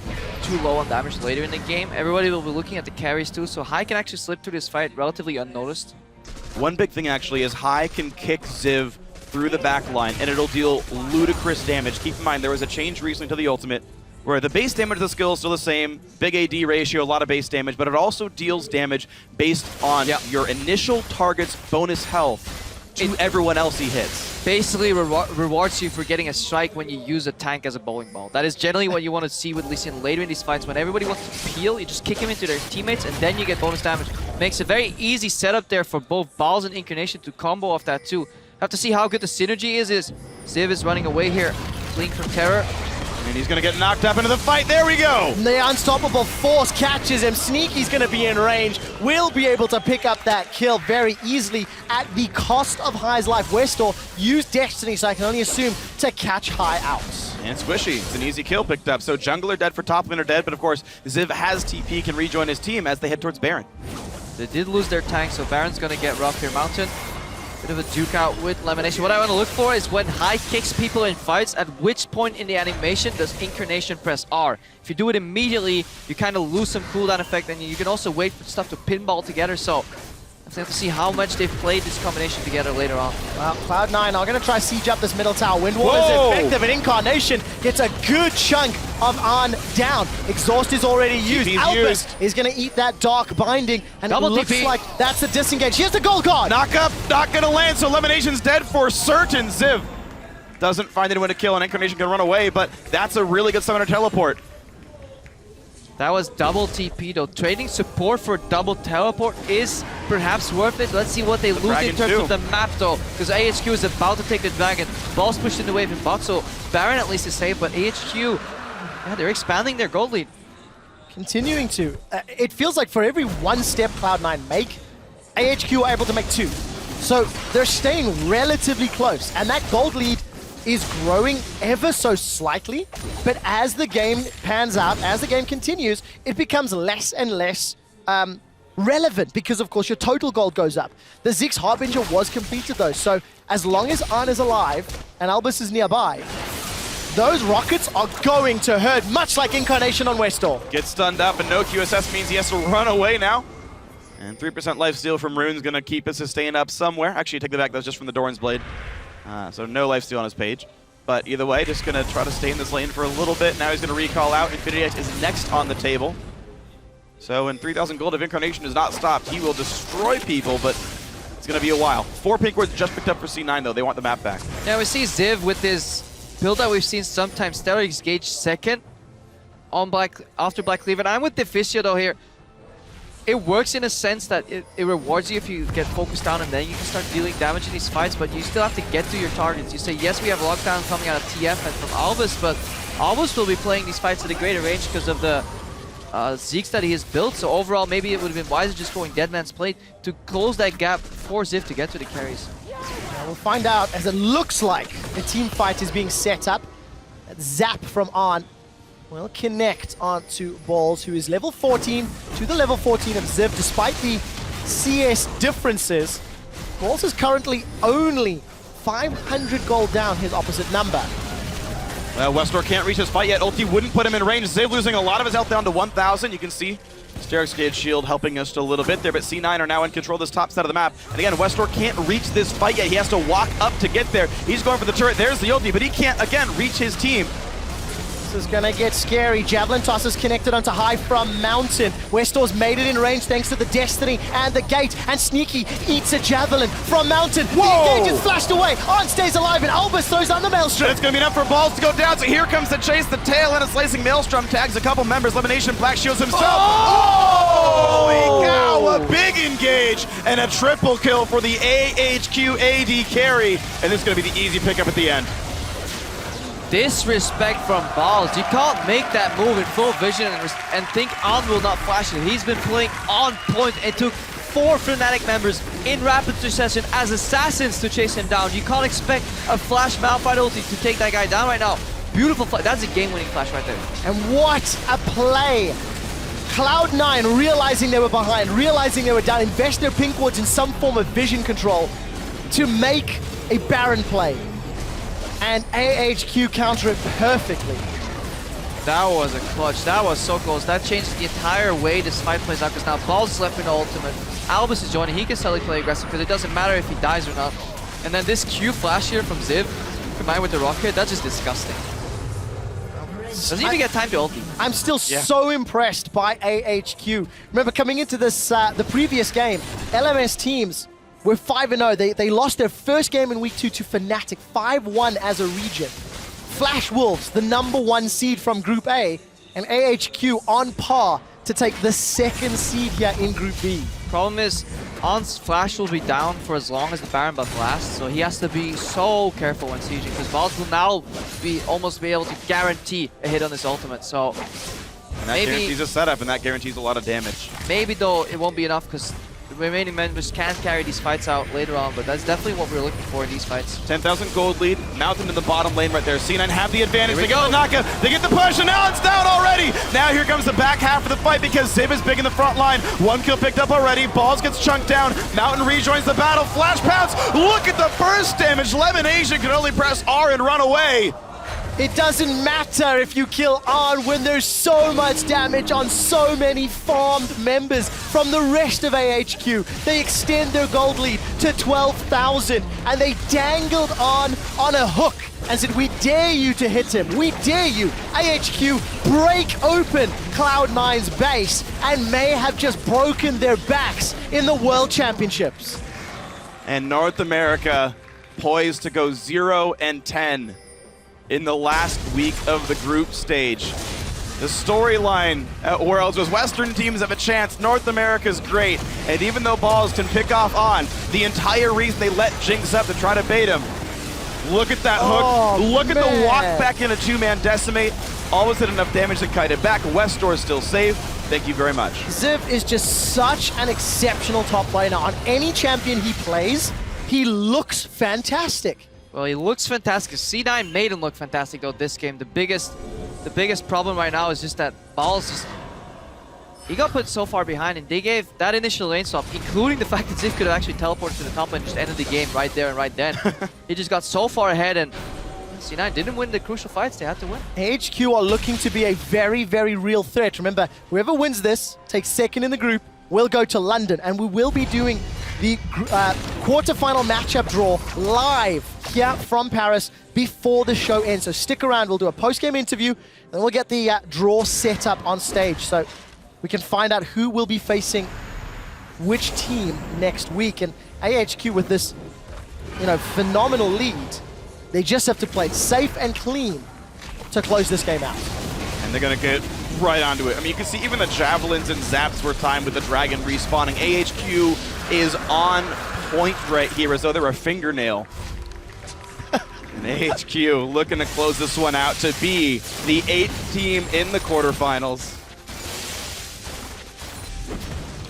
too low on damage later in the game. Everybody will be looking at the carries too, so High can actually slip through this fight relatively unnoticed. One big thing actually is High can kick Ziv through the back line and it'll deal ludicrous damage. Keep in mind, there was a change recently to the ultimate where the base damage of the skill is still the same, big AD ratio, a lot of base damage, but it also deals damage based on your initial target's bonus health to everyone else he hits. Basically rewards you for getting a strike when you use a tank as a bowling ball. That is generally what you want to see with Lee Sin later in these fights. When everybody wants to peel, you just kick him into their teammates and then you get bonus damage. Makes a very easy setup there for both Balls and Incarnation to combo off that too. Have to see how good the synergy is. Ziv is running away here, fleeing from Terror. And he's going to get knocked up into the fight. There we go! The unstoppable force catches him. Sneaky's going to be in range. Will be able to pick up that kill very easily at the cost of High's life. Westor used Destiny, so I can only assume, to catch High out. And Squishy, it's an easy kill picked up. So jungler dead for top laner dead, but of course Ziv has TP, can rejoin his team as they head towards Baron. They did lose their tank, so Baron's going to get rough here. Mountain. Bit of a duke out with Lamination. What I want to look for is when High kicks people in fights, at which point in the animation does Incarnation press R. If you do it immediately, you kind of lose some cooldown effect, and you can also wait for stuff to pinball together, so I have to see how much they've played this combination together later on. Well, Cloud9 are going to try siege up this middle tower. Wind Wall is effective, and Incarnation gets a good chunk of Arn down. Exhaust is already used. Albus is going to eat that Dark Binding, and Double it looks TP. like that's a disengage. Here's the gold guard! Knock up, not going to land, so Elimination's dead for certain. Ziv doesn't find anyone to kill, and Incarnation can run away, but that's a really good summoner teleport. That was double TP though. Trading support for double teleport is perhaps worth it. Let's see what they lose in terms of the map though, because AHQ is about to take the dragon. Balls pushed in the wave in bot, so Baron at least is safe, but AHQ, yeah, they're expanding their gold lead. Continuing to. It feels like for every one step Cloud9 make, AHQ are able to make 2. So they're staying relatively close, and that gold lead is growing ever so slightly, but as the game pans out, as the game continues, it becomes less and less relevant because, of course, your total gold goes up. The Ziggs Harbinger was completed, though, so as long as Arn is alive and Albus is nearby, those rockets are going to hurt, much like Incarnation on Westor. Gets stunned up, and no QSS means he has to run away now. And 3% lifesteal from Rune's going to keep his sustain up somewhere. Actually, take that back, that was just from the Doran's Blade. So no lifesteal on his page. But either way, just going to try to stay in this lane for a little bit. Now he's going to recall out. Infinity X is next on the table. So when 3,000 gold of Incarnation is not stopped, he will destroy people, but it's going to be a while. 4 pink wards just picked up for C9, though. They want the map back. Now we see Ziv with this build that we've seen sometimes. Stellar Gauge second on after Black Cleaver. And I'm with Deficio, though, here. It works in a sense that it rewards you if you get focused down and then you can start dealing damage in these fights, but you still have to get to your targets. You say, yes, we have lockdown coming out of TF and from Albus, but Albus will be playing these fights at a greater range because of the Zeeks that he has built. So overall, maybe it would have been wiser just going Deadman's Plate to close that gap for Ziv to get to the carries. Now we'll find out as it looks like a team fight is being set up. That zap from On will connect onto Balls, who is level 14 to the level 14 of Ziv. Despite the CS differences, Balls is currently only 500 gold down his opposite number. Westor can't reach his fight yet. Ulti wouldn't put him in range. Ziv losing a lot of his health down to 1,000. You can see Sterak's Gauge Shield helping us a little bit there, but C9 are now in control of this top side of the map. And again, Westor can't reach this fight yet. He has to walk up to get there. He's going for the turret. There's the ulti, but he can't, again, reach his team. This is gonna get scary. Javelin toss is connected onto High from Mountain. Westor's made it in range thanks to the Destiny and the Gate, and Sneaky eats a Javelin from Mountain. Whoa! The Gate is flashed away. On stays alive, and Albus throws on the Maelstrom. It's going to be enough for Balls to go down, so here comes the chase. The tail and a slicing Maelstrom tags a couple members. Elimination Black shields himself. Oh! Holy cow, a big engage and a triple kill for the AHQ AD carry. And this is going to be the easy pickup at the end. Disrespect from Balls. You can't make that move in full vision and think On will not flash it. He's been playing on point and took 4 Fnatic members in rapid succession as assassins to chase him down. You can't expect a flash Malphite ulti to take that guy down right now. Beautiful flash. That's a game-winning flash right there. And what a play! Cloud9 realizing they were behind, realizing they were down, invest their pink wards in some form of vision control to make a Baron play. And AHQ counter it perfectly. That was a clutch. That was so close. That changed the entire way this fight plays out because now Balls is left in the ultimate. Albus is joining. He can suddenly play aggressive because it doesn't matter if he dies or not. And then this Q flash here from Ziv, combined with the rocket, that's just disgusting. Doesn't even get time to ulti. I'm still so impressed by AHQ. Remember, coming into this the previous game, LMS teams were 5-0. They lost their first game in week 2 to Fnatic, 5-1 as a region. Flash Wolves, the #1 seed from Group A, and AHQ on par to take the 2nd seed here in Group B. Problem is, On's flash will be down for as long as the Baron buff lasts, so he has to be so careful when sieging, because Balls will now almost be able to guarantee a hit on his ultimate, so And that guarantees a setup, and that guarantees a lot of damage. maybe though it won't be enough because the remaining members can carry these fights out later on, but that's definitely what we're looking for in these fights. 10,000 gold lead, Mountain in the bottom lane right there. C9 have the advantage. They get the knockup, they get the push, and now it's down already. Now here comes the back half of the fight because Ziv is big in the front line. 1 kill picked up already. Balls gets chunked down. Mountain rejoins the battle. Flash pounce. Look at the burst damage. Lemonation can only press R and run away. It doesn't matter if you kill On when there's so much damage on so many farmed members from the rest of AHQ. They extend their gold lead to 12,000 and they dangled on a hook and said, we dare you to hit him. We dare you. AHQ break open Cloud9's base and may have just broken their backs in the World Championships. And North America poised to go 0-10. In the last week of the group stage. The storyline at Worlds was Western teams have a chance, North America's great, and even though Balls can pick off On, the entire reason they let Jinx up to try to bait him. Look at that hook, look at the walk back in a 2-man decimate, always did enough damage to kite it back. Westor is still safe, thank you very much. Ziv is just such an exceptional top laner. On any champion he plays, he looks fantastic. Well, he looks fantastic. C9 made him look fantastic though this game. The biggest problem right now is just that Balls he got put so far behind, and they gave that initial lane swap, including the fact that Ziv could have actually teleported to the top and just ended the game right there and right then. He just got so far ahead, and C9 didn't win the crucial fights they had to win. AHQ are looking to be a very, very real threat. Remember, whoever wins this, takes 2nd in the group, will go to London, and we will be doing the quarterfinal matchup draw live here from Paris before the show ends. So stick around, we'll do a post-game interview, and we'll get the draw set up on stage so we can find out who will be facing which team next week. And AHQ with this, phenomenal lead, they just have to play safe and clean to close this game out. And they're gonna get right onto it. I mean, you can see even the javelins and zaps were timed with the dragon respawning. AHQ is on point right here as though they're a fingernail. And AHQ looking to close this one out to be the 8th team in the quarterfinals.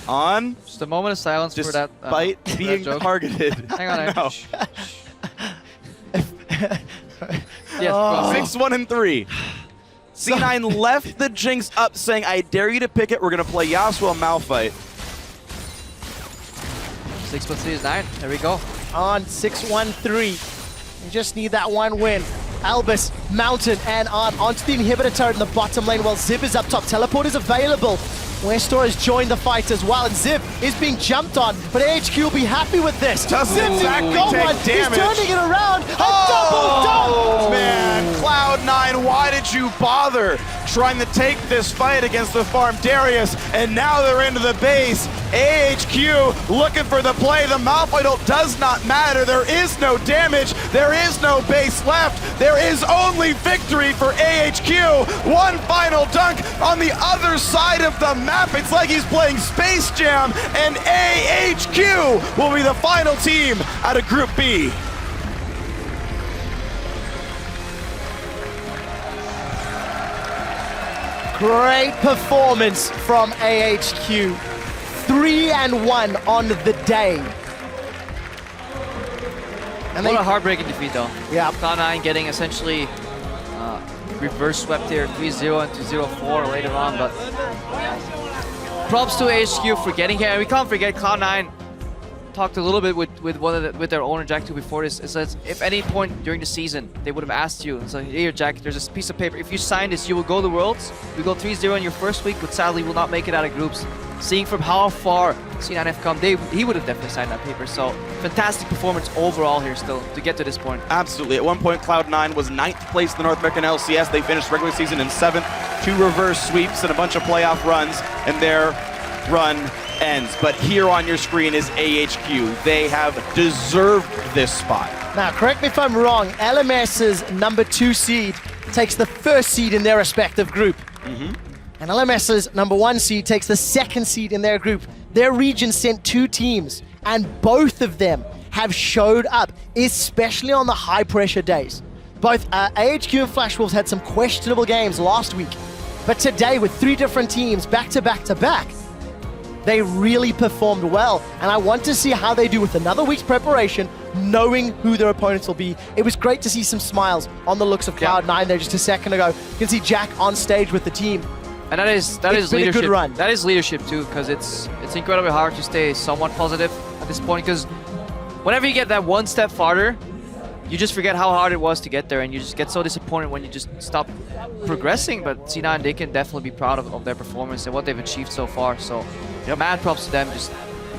On. Just a moment of silence for that. Despite being joke. targeted. Hang on. No. Yes, go. 6-1 and 3. C9 left the Jinx up saying, I dare you to pick it. We're going to play Yasuo Malphite. 6+3 is 9. There we go. On 6-1-3. You just need that one win. Albus, Mountain, and onto the inhibitor turret in the bottom lane while Zib is up top. Teleport is available. Westor has joined the fight as well, and Zib is being jumped on, but AHQ will be happy with this. Doesn't Zib exactly got take one. damage. He's turning it around. A double dunk! Man, Cloud9, why did you bother trying to take this fight against the farm Darius? And now they're into the base. AHQ looking for the play. The Malphite ult does not matter. There is no damage. There is no base left. There is only victory for AHQ. One final dunk on the other side of the map. It's like he's playing Space Jam, and AHQ will be the final team out of Group B. Great performance from AHQ. 3-1 on the day. And What a heartbreaking defeat, though. Yeah. Cloud9 getting essentially reverse swept here, 3-0 into 0-4 later on, but props to AHQ for getting here. And we can't forget Cloud9 talked a little bit with their owner Jack 2 before this. It says if any point during the season they would have asked you, so here Jack, there's this piece of paper. If you sign this, you will go to Worlds. You go 3-0 in your first week, but sadly will not make it out of groups. Seeing from how far C9 have come, he would have definitely signed that paper. So fantastic performance overall here still to get to this point. Absolutely. At one point, Cloud9 was 9th place in the North American LCS. They finished regular season in 7th, 2 reverse sweeps and a bunch of playoff runs, and their run ends. But here on your screen is AHQ. They have deserved this spot. Now, correct me if I'm wrong, LMS's number 2 seed takes the first seed in their respective group. And LMS's number 1 seed takes the 2nd seed in their group. Their region sent 2 teams, and both of them have showed up, especially on the high-pressure days. Both AHQ and Flash Wolves had some questionable games last week, but today with 3 different teams back-to-back-to-back, they really performed well, and I want to see how they do with another week's preparation, knowing who their opponents will be. It was great to see some smiles on the looks of Cloud9 there just a second ago. You can see Jack on stage with the team. And that is been leadership. a good run. That is leadership too, because it's incredibly hard to stay somewhat positive at this point. Because whenever you get that one step farther, you just forget how hard it was to get there, and you just get so disappointed when you just stop progressing. But C9, they can definitely be proud of their performance and what they've achieved so far. So, mad props to them just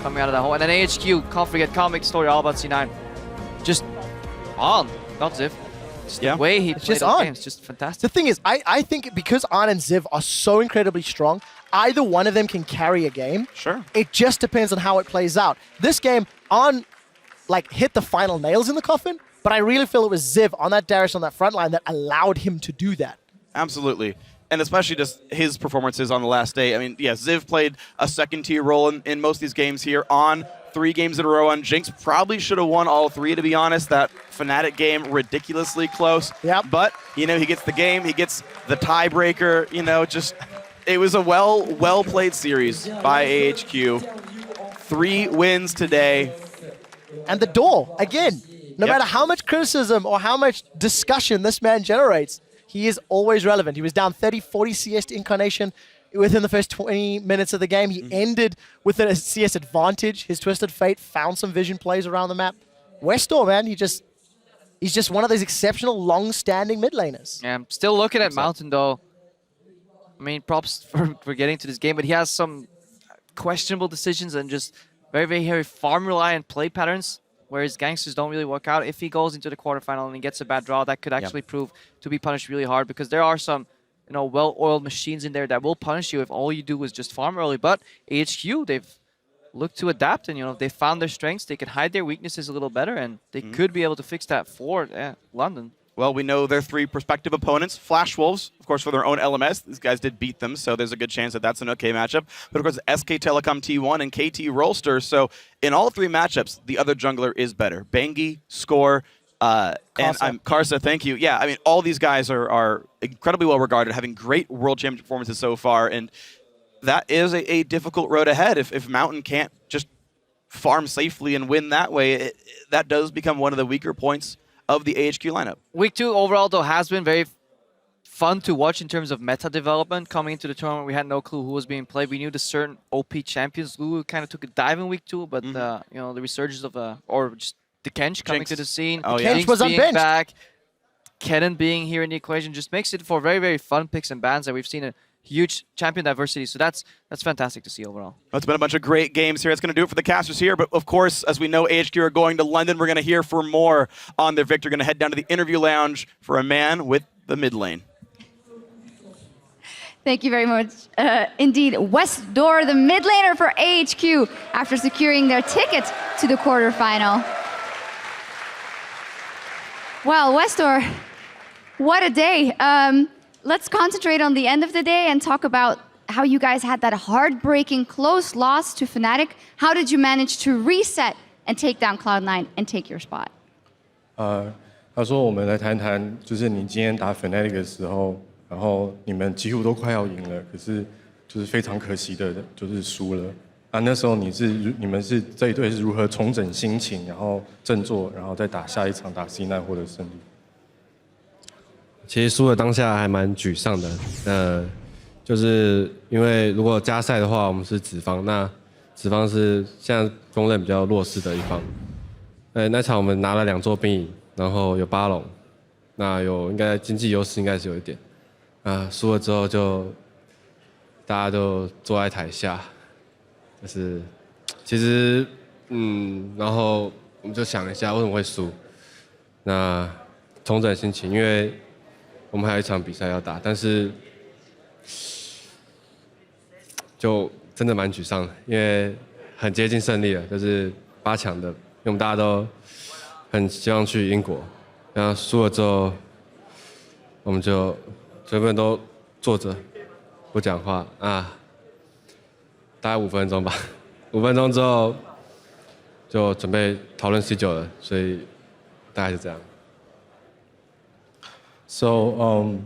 coming out of that hole. And then AHQ, can't make the story all about C9. Just on, not Ziv. The way he played just the on. game is just fantastic. The thing is, I think because Arn and Ziv are so incredibly strong, either one of them can carry a game. Sure. It just depends on how it plays out. This game, Arn hit the final nails in the coffin, but I really feel it was Ziv on that Darius on that front line that allowed him to do that. Absolutely. And especially just his performances on the last day. I mean, yeah, Ziv played a second-tier role in most of these games here. On 3 games in a row on Jinx, probably should have won all 3, to be honest. That Fnatic game, ridiculously close. Yep. But, he gets the game, he gets the tiebreaker, just... It was a well-played series by AHQ. 3 wins today. And the door, again, no matter how much criticism or how much discussion this man generates, he is always relevant. He was down 30-40 CS to Incarnation within the first 20 minutes of the game. He ended with a CS advantage. His Twisted Fate found some vision plays around the map. Westor, man, he's just one of those exceptional long-standing mid laners. Yeah, I'm still looking at Mountain, though. I mean, props for getting to this game, but he has some questionable decisions and just very, very heavy farm-reliant play patterns, where his gangsters don't really work out. If he goes into the quarterfinal and he gets a bad draw, that could actually prove to be punished really hard, because there are some well-oiled machines in there that will punish you if all you do is just farm early. But AHQ, they've looked to adapt, and they found their strengths. They can hide their weaknesses a little better, and they could be able to fix that for London. Well, we know their 3 prospective opponents. Flash Wolves, of course, for their own LMS. These guys did beat them, so there's a good chance that that's an okay matchup. But, of course, SK Telecom T1 and KT Rollster. So, in all 3 matchups, the other jungler is better. Bengi, Score, And Karsa, thank you. Yeah, I mean, all these guys are incredibly well regarded, having great world championship performances so far, and that is a difficult road ahead. If Mountain can't just farm safely and win that way, that does become one of the weaker points of the AHQ lineup. Week 2 overall, though, has been very fun to watch in terms of meta development. Coming into the tournament, we had no clue who was being played. We knew the certain OP champions. Lulu kind of took a dive in week 2, but you know, the resurgence of or just the Kench coming to the scene. Oh, yeah. Kench was being unbenched. back, Kennen being here in the equation just makes it for very, very fun picks and bans, and we've seen a huge champion diversity. So that's fantastic to see overall. It's been a bunch of great games here. That's going to do it for the casters here. But of course, as we know, AHQ are going to London. We're going to hear for more on their victory. Going to head down to the interview lounge for a man with the mid lane. Thank you very much. Indeed, West Door, the mid laner for AHQ, after securing their ticket to the quarterfinal. Well, West Door, what a day. Let's concentrate on the end of the day and talk about how you guys had that heartbreaking close loss to Fnatic. How did you manage to reset and take down Cloud9 and take your spot? 他说我们来谈谈，就是你今天打 Fnatic 的时候，然后你们几乎都快要赢了，可是就是非常可惜的，就是输了。啊，那时候你们是这一队是如何重整心情，然后振作，然后再打下一场打 C9 获得胜利？其实输了当下还蛮沮丧的，就是因为如果加赛的话，我们是子方，那子方是现在公认比较弱势的一方。那场我们拿了2座兵营，然后有8龙，那应该经济优势应该是有一点。输了之后就大家都坐在台下，就是其实然后我们就想一下为什么会输，那重整心情，因为我们还有一场比赛要打，但是就真的蛮沮丧的，因为很接近胜利了，就是8强的，因为我们大家都很希望去英国，然后输了之后，我们就全部人都坐着不讲话啊，大概5分钟吧，5分钟之后就准备讨论C9了，所以大概是这样。So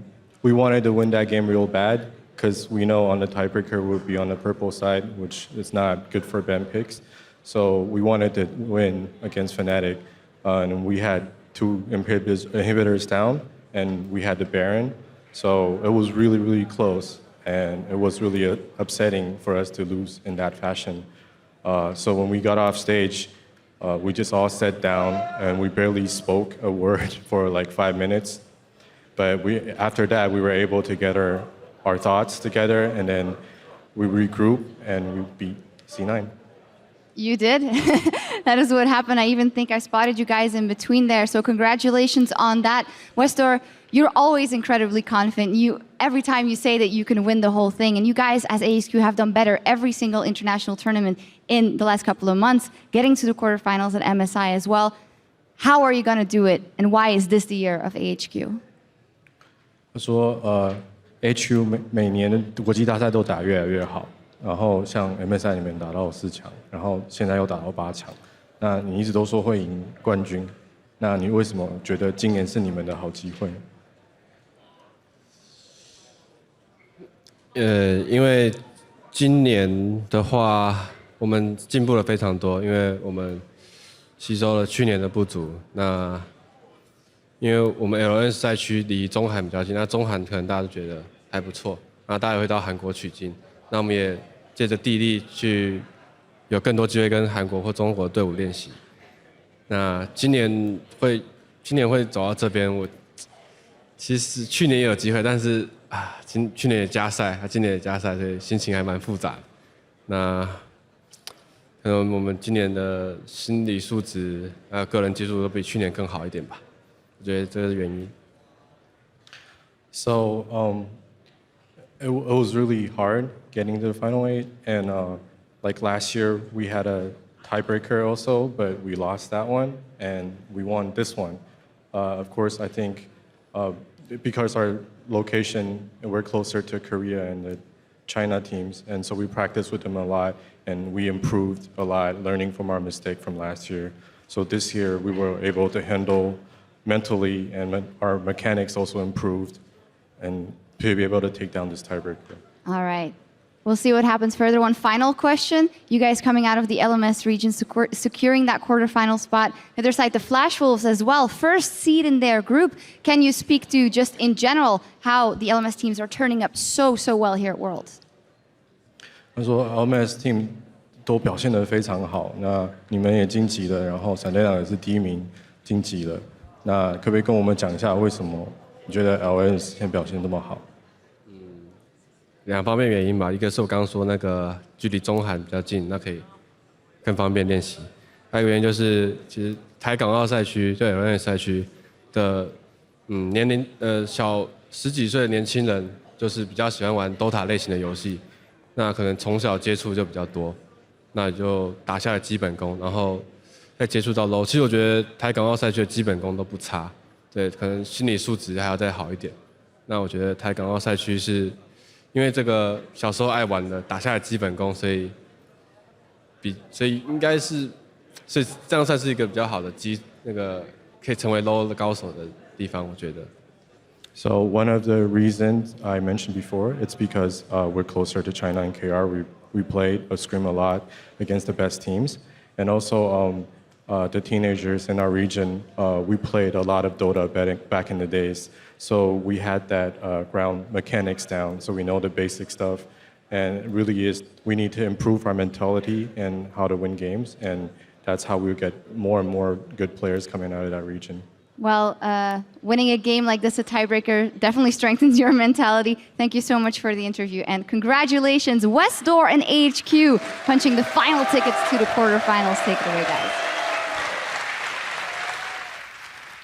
we wanted to win that game real bad because we know on the tiebreaker we'll be on the purple side, which is not good for Ben picks. So we wanted to win against Fnatic, and we had 2 inhibitors down, and we had the Baron. So it was really, really close, and it was really upsetting for us to lose in that fashion. So when we got off stage, we just all sat down, and we barely spoke a word for like 5 minutes. But after that, we were able to gather our thoughts together, and then we regroup and we beat C9. You did. That is what happened. I even think I spotted you guys in between there. So congratulations on that. Westor, you're always incredibly confident. Every time you say that you can win the whole thing, and you guys as AHQ have done better every single international tournament in the last couple of months, getting to the quarterfinals at MSI as well. How are you going to do it, and why is this the year of AHQ? 他说，HQ 每年的国际大赛都打越来越好，然后像 MSI 里面打到4强，然后现在又打到8强。那你一直都说会赢冠军，那你为什么觉得今年是你们的好机会？因为今年的话，我们进步了非常多，因为我们吸收了去年的不足。那因为我们 LN 赛区离中韩比较近，那中韩可能大家都觉得还不错，然后大家也会到韩国取经。那我们也借着地利去有更多机会跟韩国或中国队伍练习。那今年会走到这边，我其实去年也有机会，但是去年也加赛，今年也加赛，所以心情还蛮复杂的。那可能我们今年的心理素质个人技术都比去年更好一点吧。我觉得这是原因。So it was really hard getting to the final 8, and like last year we had a tiebreaker also, but we lost that one and we won this one. Of course, I think because our location, we're closer to Korea and the China teams, and so we practiced with them a lot and we improved a lot, learning from our mistake from last year. So this year we were able to handle mentally and our mechanics also improved, and to be able to take down this tiebreaker. All right. We'll see what happens further. One final question. You guys coming out of the LMS region, securing that quarterfinal spot. The other side, the Flash Wolves as well. First seed in their group. Can you speak to, just in general, how the LMS teams are turning up so well here at Worlds? 他说 LMS team 都表现得非常好，那你们也晋级了，然后闪电狼也是第1名晋级了。那可不可以跟我们讲一下为什么你觉得 LMS 现在表现这么好？ 2方面原因吧，一个是我刚刚说那个距离中韩比较近，那可以更方便练习。还有一个原因就是，其实台港澳赛区对 LNS 赛区的年龄小10几岁的年轻人，就是比较喜欢玩 DOTA 类型的游戏，那可能从小接触就比较多，那就打下了基本功，然后再接触到 LOL。其实我觉得台港澳赛区的基本功都不差，对，可能心理素质还要再好一点。那我觉得台港澳赛区是。 因为这个小时候爱玩的，打下了基本功，所以应该是，所以这样算是一个比较好的可以成为 LOL 的高手的地方，我觉得。So one of the reasons I mentioned before, it's because we're closer to China and KR. We played a scrim a lot against the best teams, and also the teenagers in our region, we played a lot of Dota back in the days. So we had that ground mechanics down, so we know the basic stuff. And it really is, we need to improve our mentality and how to win games, and that's how we'll get more and more good players coming out of that region. Well, winning a game like this, a tiebreaker, definitely strengthens your mentality. Thank you so much for the interview, and congratulations, Westdoor and AHQ, punching the final tickets to the quarterfinals. Take it away, guys.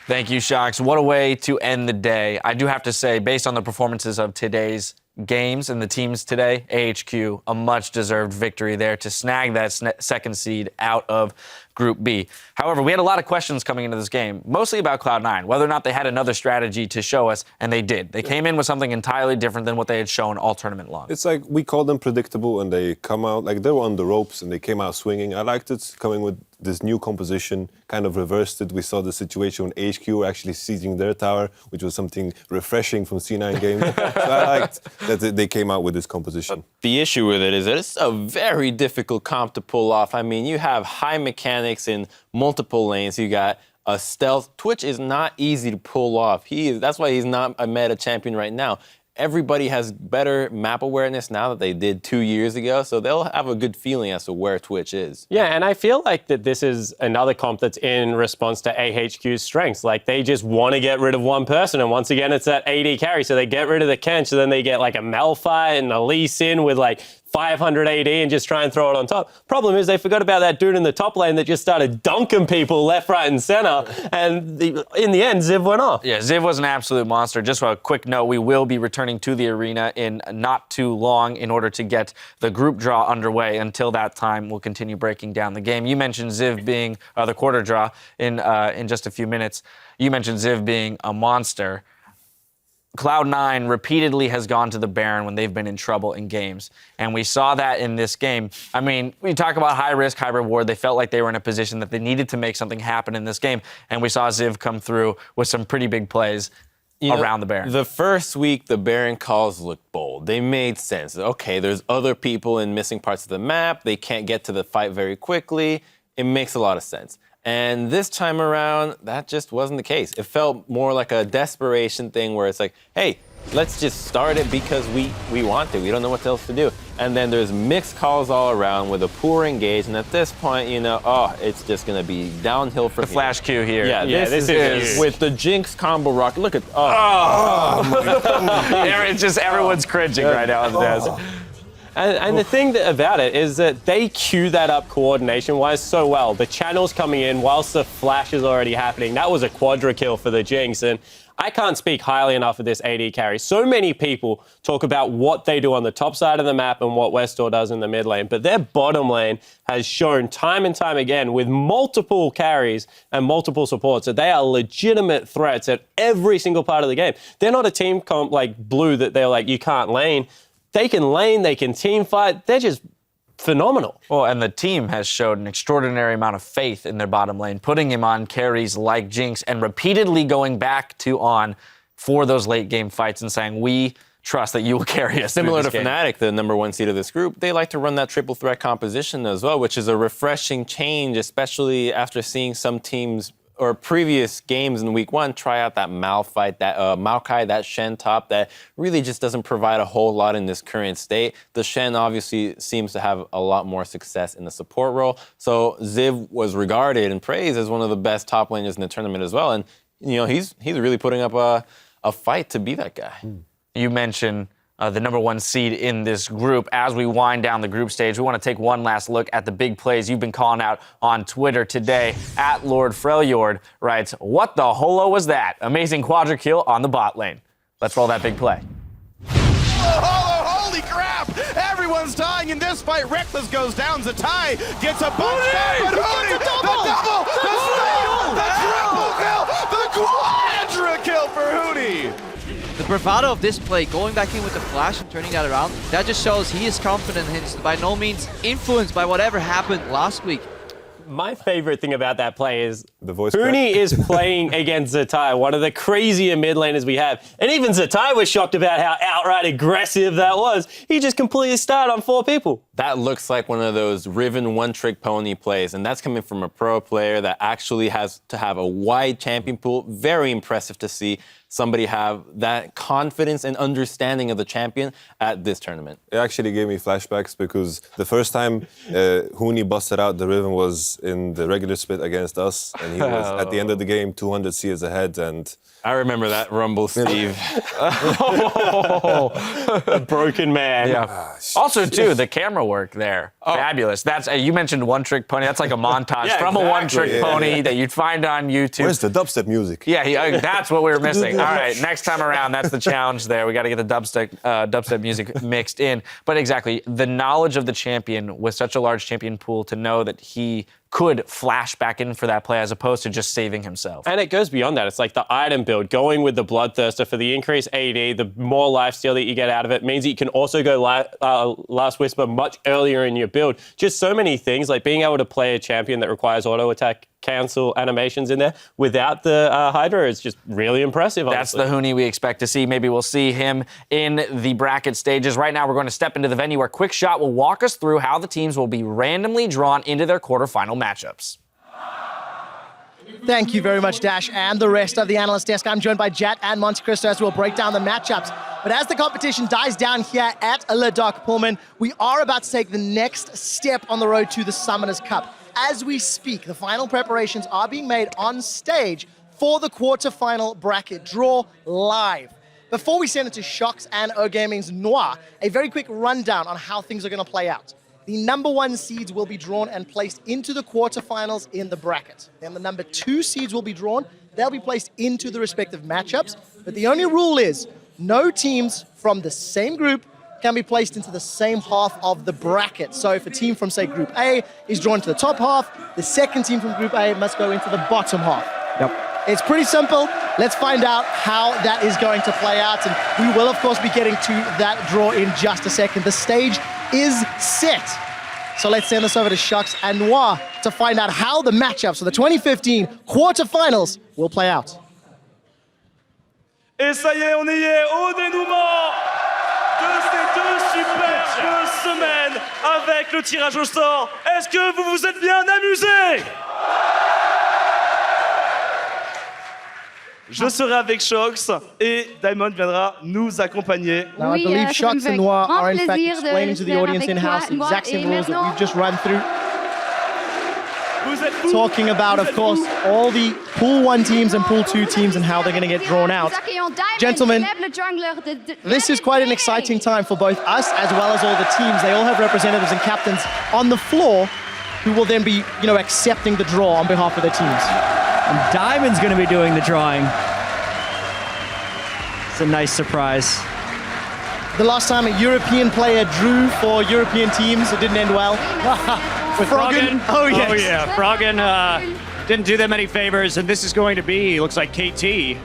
Thank you, Shocks. What a way to end the day. I do have to say, based on the performances of today's games and the teams today, AHQ, a much-deserved victory there to snag that second seed out of Group B. However, we had a lot of questions coming into this game, mostly about Cloud9, whether or not they had another strategy to show us, and they did. They came in with something entirely different than what they had shown all tournament long. It's like we called them predictable, and they come out, like they were on the ropes, and they came out swinging. I liked it, coming with this new composition, kind of reversed it. We saw the situation when AHQ were actually sieging their tower, which was something refreshing from C9 games. So I liked that they came out with this composition. The issue with it is that it's a very difficult comp to pull off. I mean, you have high mechanics in multiple lanes. You got a stealth. Twitch is not easy to pull off. That's why he's not a meta champion right now. Everybody has better map awareness now that they did 2 years ago, so they'll have a good feeling as to where Twitch is. Yeah, and I feel like that this is another comp that's in response to AHQ's strengths. Like, they just want to get rid of one person, and once again, it's that AD carry, so they get rid of the Kench, so then they get like a Malphite and a Lee Sin with like 500 AD and just try and throw it on top. Problem is they forgot about that dude in the top lane that just started dunking people left, right, and center. And in the end, Ziv went off. Yeah, Ziv was an absolute monster. Just a quick note, we will be returning to the arena in not too long in order to get the group draw underway. Until that time, we'll continue breaking down the game. You mentioned Ziv being the quarter draw in just a few minutes. You mentioned Ziv being a monster. Cloud9 repeatedly has gone to the Baron when they've been in trouble in games. And we saw that in this game. I mean, we talk about high risk, high reward. They felt like they were in a position that they needed to make something happen in this game. And we saw Ziv come through with some pretty big plays around the Baron. The first week, the Baron calls looked bold. They made sense. Okay, there's other people in missing parts of the map. They can't get to the fight very quickly. It makes a lot of sense. And this time around, that just wasn't the case. It felt more like a desperation thing where it's like, hey, let's just start it because we want to. We don't know what else to do. And then there's mixed calls all around with a poor engage. And at this point, you know, it's just going to be downhill from the flash Q here. Yeah, this is with the Jinx combo rock. Look at, It's just everyone's cringing right now on the desk. And the thing about it is that they queue that up coordination-wise so well. The channel's coming in whilst the flash is already happening. That was a quadra kill for the Jinx, and I can't speak highly enough of this AD carry. So many people talk about what they do on the top side of the map and what Westdoor does in the mid lane, but their bottom lane has shown time and time again with multiple carries and multiple supports that they are legitimate threats at every single part of the game. They're not a team comp like Blue that they're like, you can't lane. They can lane, they can team fight. They're just phenomenal. Well, and the team has showed an extraordinary amount of faith in their bottom lane, putting him on carries like Jinx and repeatedly going back to On for those late game fights and saying, we trust that you will carry us. Similar to through this game. Fnatic, the number 1 seed of this group, they like to run that triple threat composition as well, which is a refreshing change, especially after seeing some teams or previous games in week 1 try out that Maokai, that Shen top that really just doesn't provide a whole lot in this current state. The Shen obviously seems to have a lot more success in the support role. So Ziv was regarded and praised as one of the best top laners in the tournament as well. And, he's really putting up a fight to be that guy. You mentioned the number 1 seed in this group. As we wind down the group stage, we want to take one last look at the big plays you've been calling out on Twitter today. At Lord Freljord writes, what the holo was that? Amazing quadra kill on the bot lane. Let's roll that big play. Oh, holy crap! Everyone's dying in this fight. Reckless goes down. Zatai gets a bunch back, but Hootie, the double, the triple, the quadra kill for Hootie. The bravado of this play, going back in with the flash and turning that around, that just shows he is confident and he's by no means influenced by whatever happened last week. My favorite thing about that play is The voice Huni crack. is playing against Zatai, one of the crazier mid laners we have. And even Zatai was shocked about how outright aggressive that was. He just completely started on 4 people. That looks like one of those Riven one-trick pony plays, and that's coming from a pro player that actually has to have a wide champion pool. Very impressive to see somebody have that confidence and understanding of the champion at this tournament. It actually gave me flashbacks because the first time Huni busted out the Riven was in the regular split against us, and he was at the end of the game 200 CS ahead, and I remember that Rumble, Steve. A broken man. Yeah. Also, too, the camera work there. Fabulous. That's you mentioned one trick pony. That's like a montage from a one trick pony that you'd find on YouTube. where's the dubstep music? Yeah, that's what we were missing. All right, next time around, that's the challenge there. We got to get the dubstep music mixed in. But exactly, the knowledge of the champion with such a large champion pool to know that he could flash back in for that play as opposed to just saving himself. And it goes beyond that. It's like the item build, going with the Bloodthirster for the increased AD, the more lifesteal that you get out of it means that you can also go Last Whisper much earlier in your build. Just so many things, like being able to play a champion that requires auto attack, cancel animations in there without the Hydra is just really impressive. That's honestly. the Huni we expect to see. Maybe we'll see him in the bracket stages. Right now, we're going to step into the venue where Quick Shot will walk us through how the teams will be randomly drawn into their quarterfinal matchups. Thank you very much, Dash, and the rest of the analyst desk. I'm joined by Jet and Monte Cristo as we'll break down the matchups. But as the competition dies down here at Le Doc Pullman, we are about to take the next step on the road to the Summoners Cup. As we speak, the final preparations are being made on stage for the quarterfinal bracket draw live. Before we send it to Shox and O Gaming's Noir, a very quick rundown on how things are going to play out. The number 1 seeds will be drawn and placed into the quarterfinals in the bracket. Then the number 2 seeds will be drawn. They'll be placed into the respective matchups. But the only rule is no teams from the same group can be placed into the same half of the bracket. So if a team from, say, Group A is drawn to the top half, the second team from Group A must go into the bottom half. Yep. It's pretty simple. Let's find out how that is going to play out. And we will, of course, be getting to that draw in just a second. The stage is set. So let's send this over to Shox and Noir to find out how the matchups for the 2015 quarterfinals will play out. Et ça y est, on y est au dénouement de ces 2 superbes semaines avec le tirage au sort. Est-ce que vous vous êtes bien amusés? Je serai avec Shox et Diamond viendra nous accompagner. Now, I believe Shox and Noir are in fact explaining to the audience in-house the exact same rules that we've just run through. Talking about, of course, all the Pool 1 teams and Pool 2 teams and how they're going to get drawn out. Gentlemen, this is quite an exciting time for both us as well as all the teams. They all have representatives and captains on the floor who will then be, accepting the draw on behalf of their teams. And Diamond's going to be doing the drawing. It's a nice surprise. The last time a European player drew for European teams, it didn't end well. With Froggen? Oh, yes. Oh, yeah. Froggen didn't do them any favors, and this is going to be, looks like KT.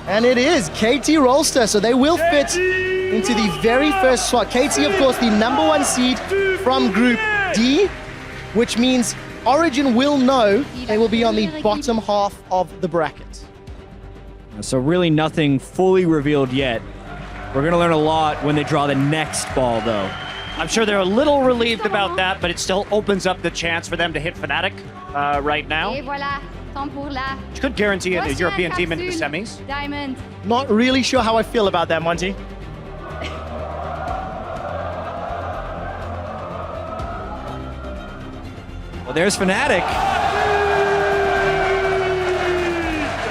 And it is KT Rolster, so they will fit into the very first slot. KT, of course, the #1 seed from Group D, which means Origin will know they will be on the bottom half of the bracket. So really nothing fully revealed yet. We're going to learn a lot when they draw the next ball, though. I'm sure they're a little relieved about that, but it still opens up the chance for them to hit Fnatic right now. Et voilà, temps pour la Which could guarantee a prochaine European team into the capsule. semis. Diamond. Not really sure how I feel about that, Monty. Well, there's Fnatic.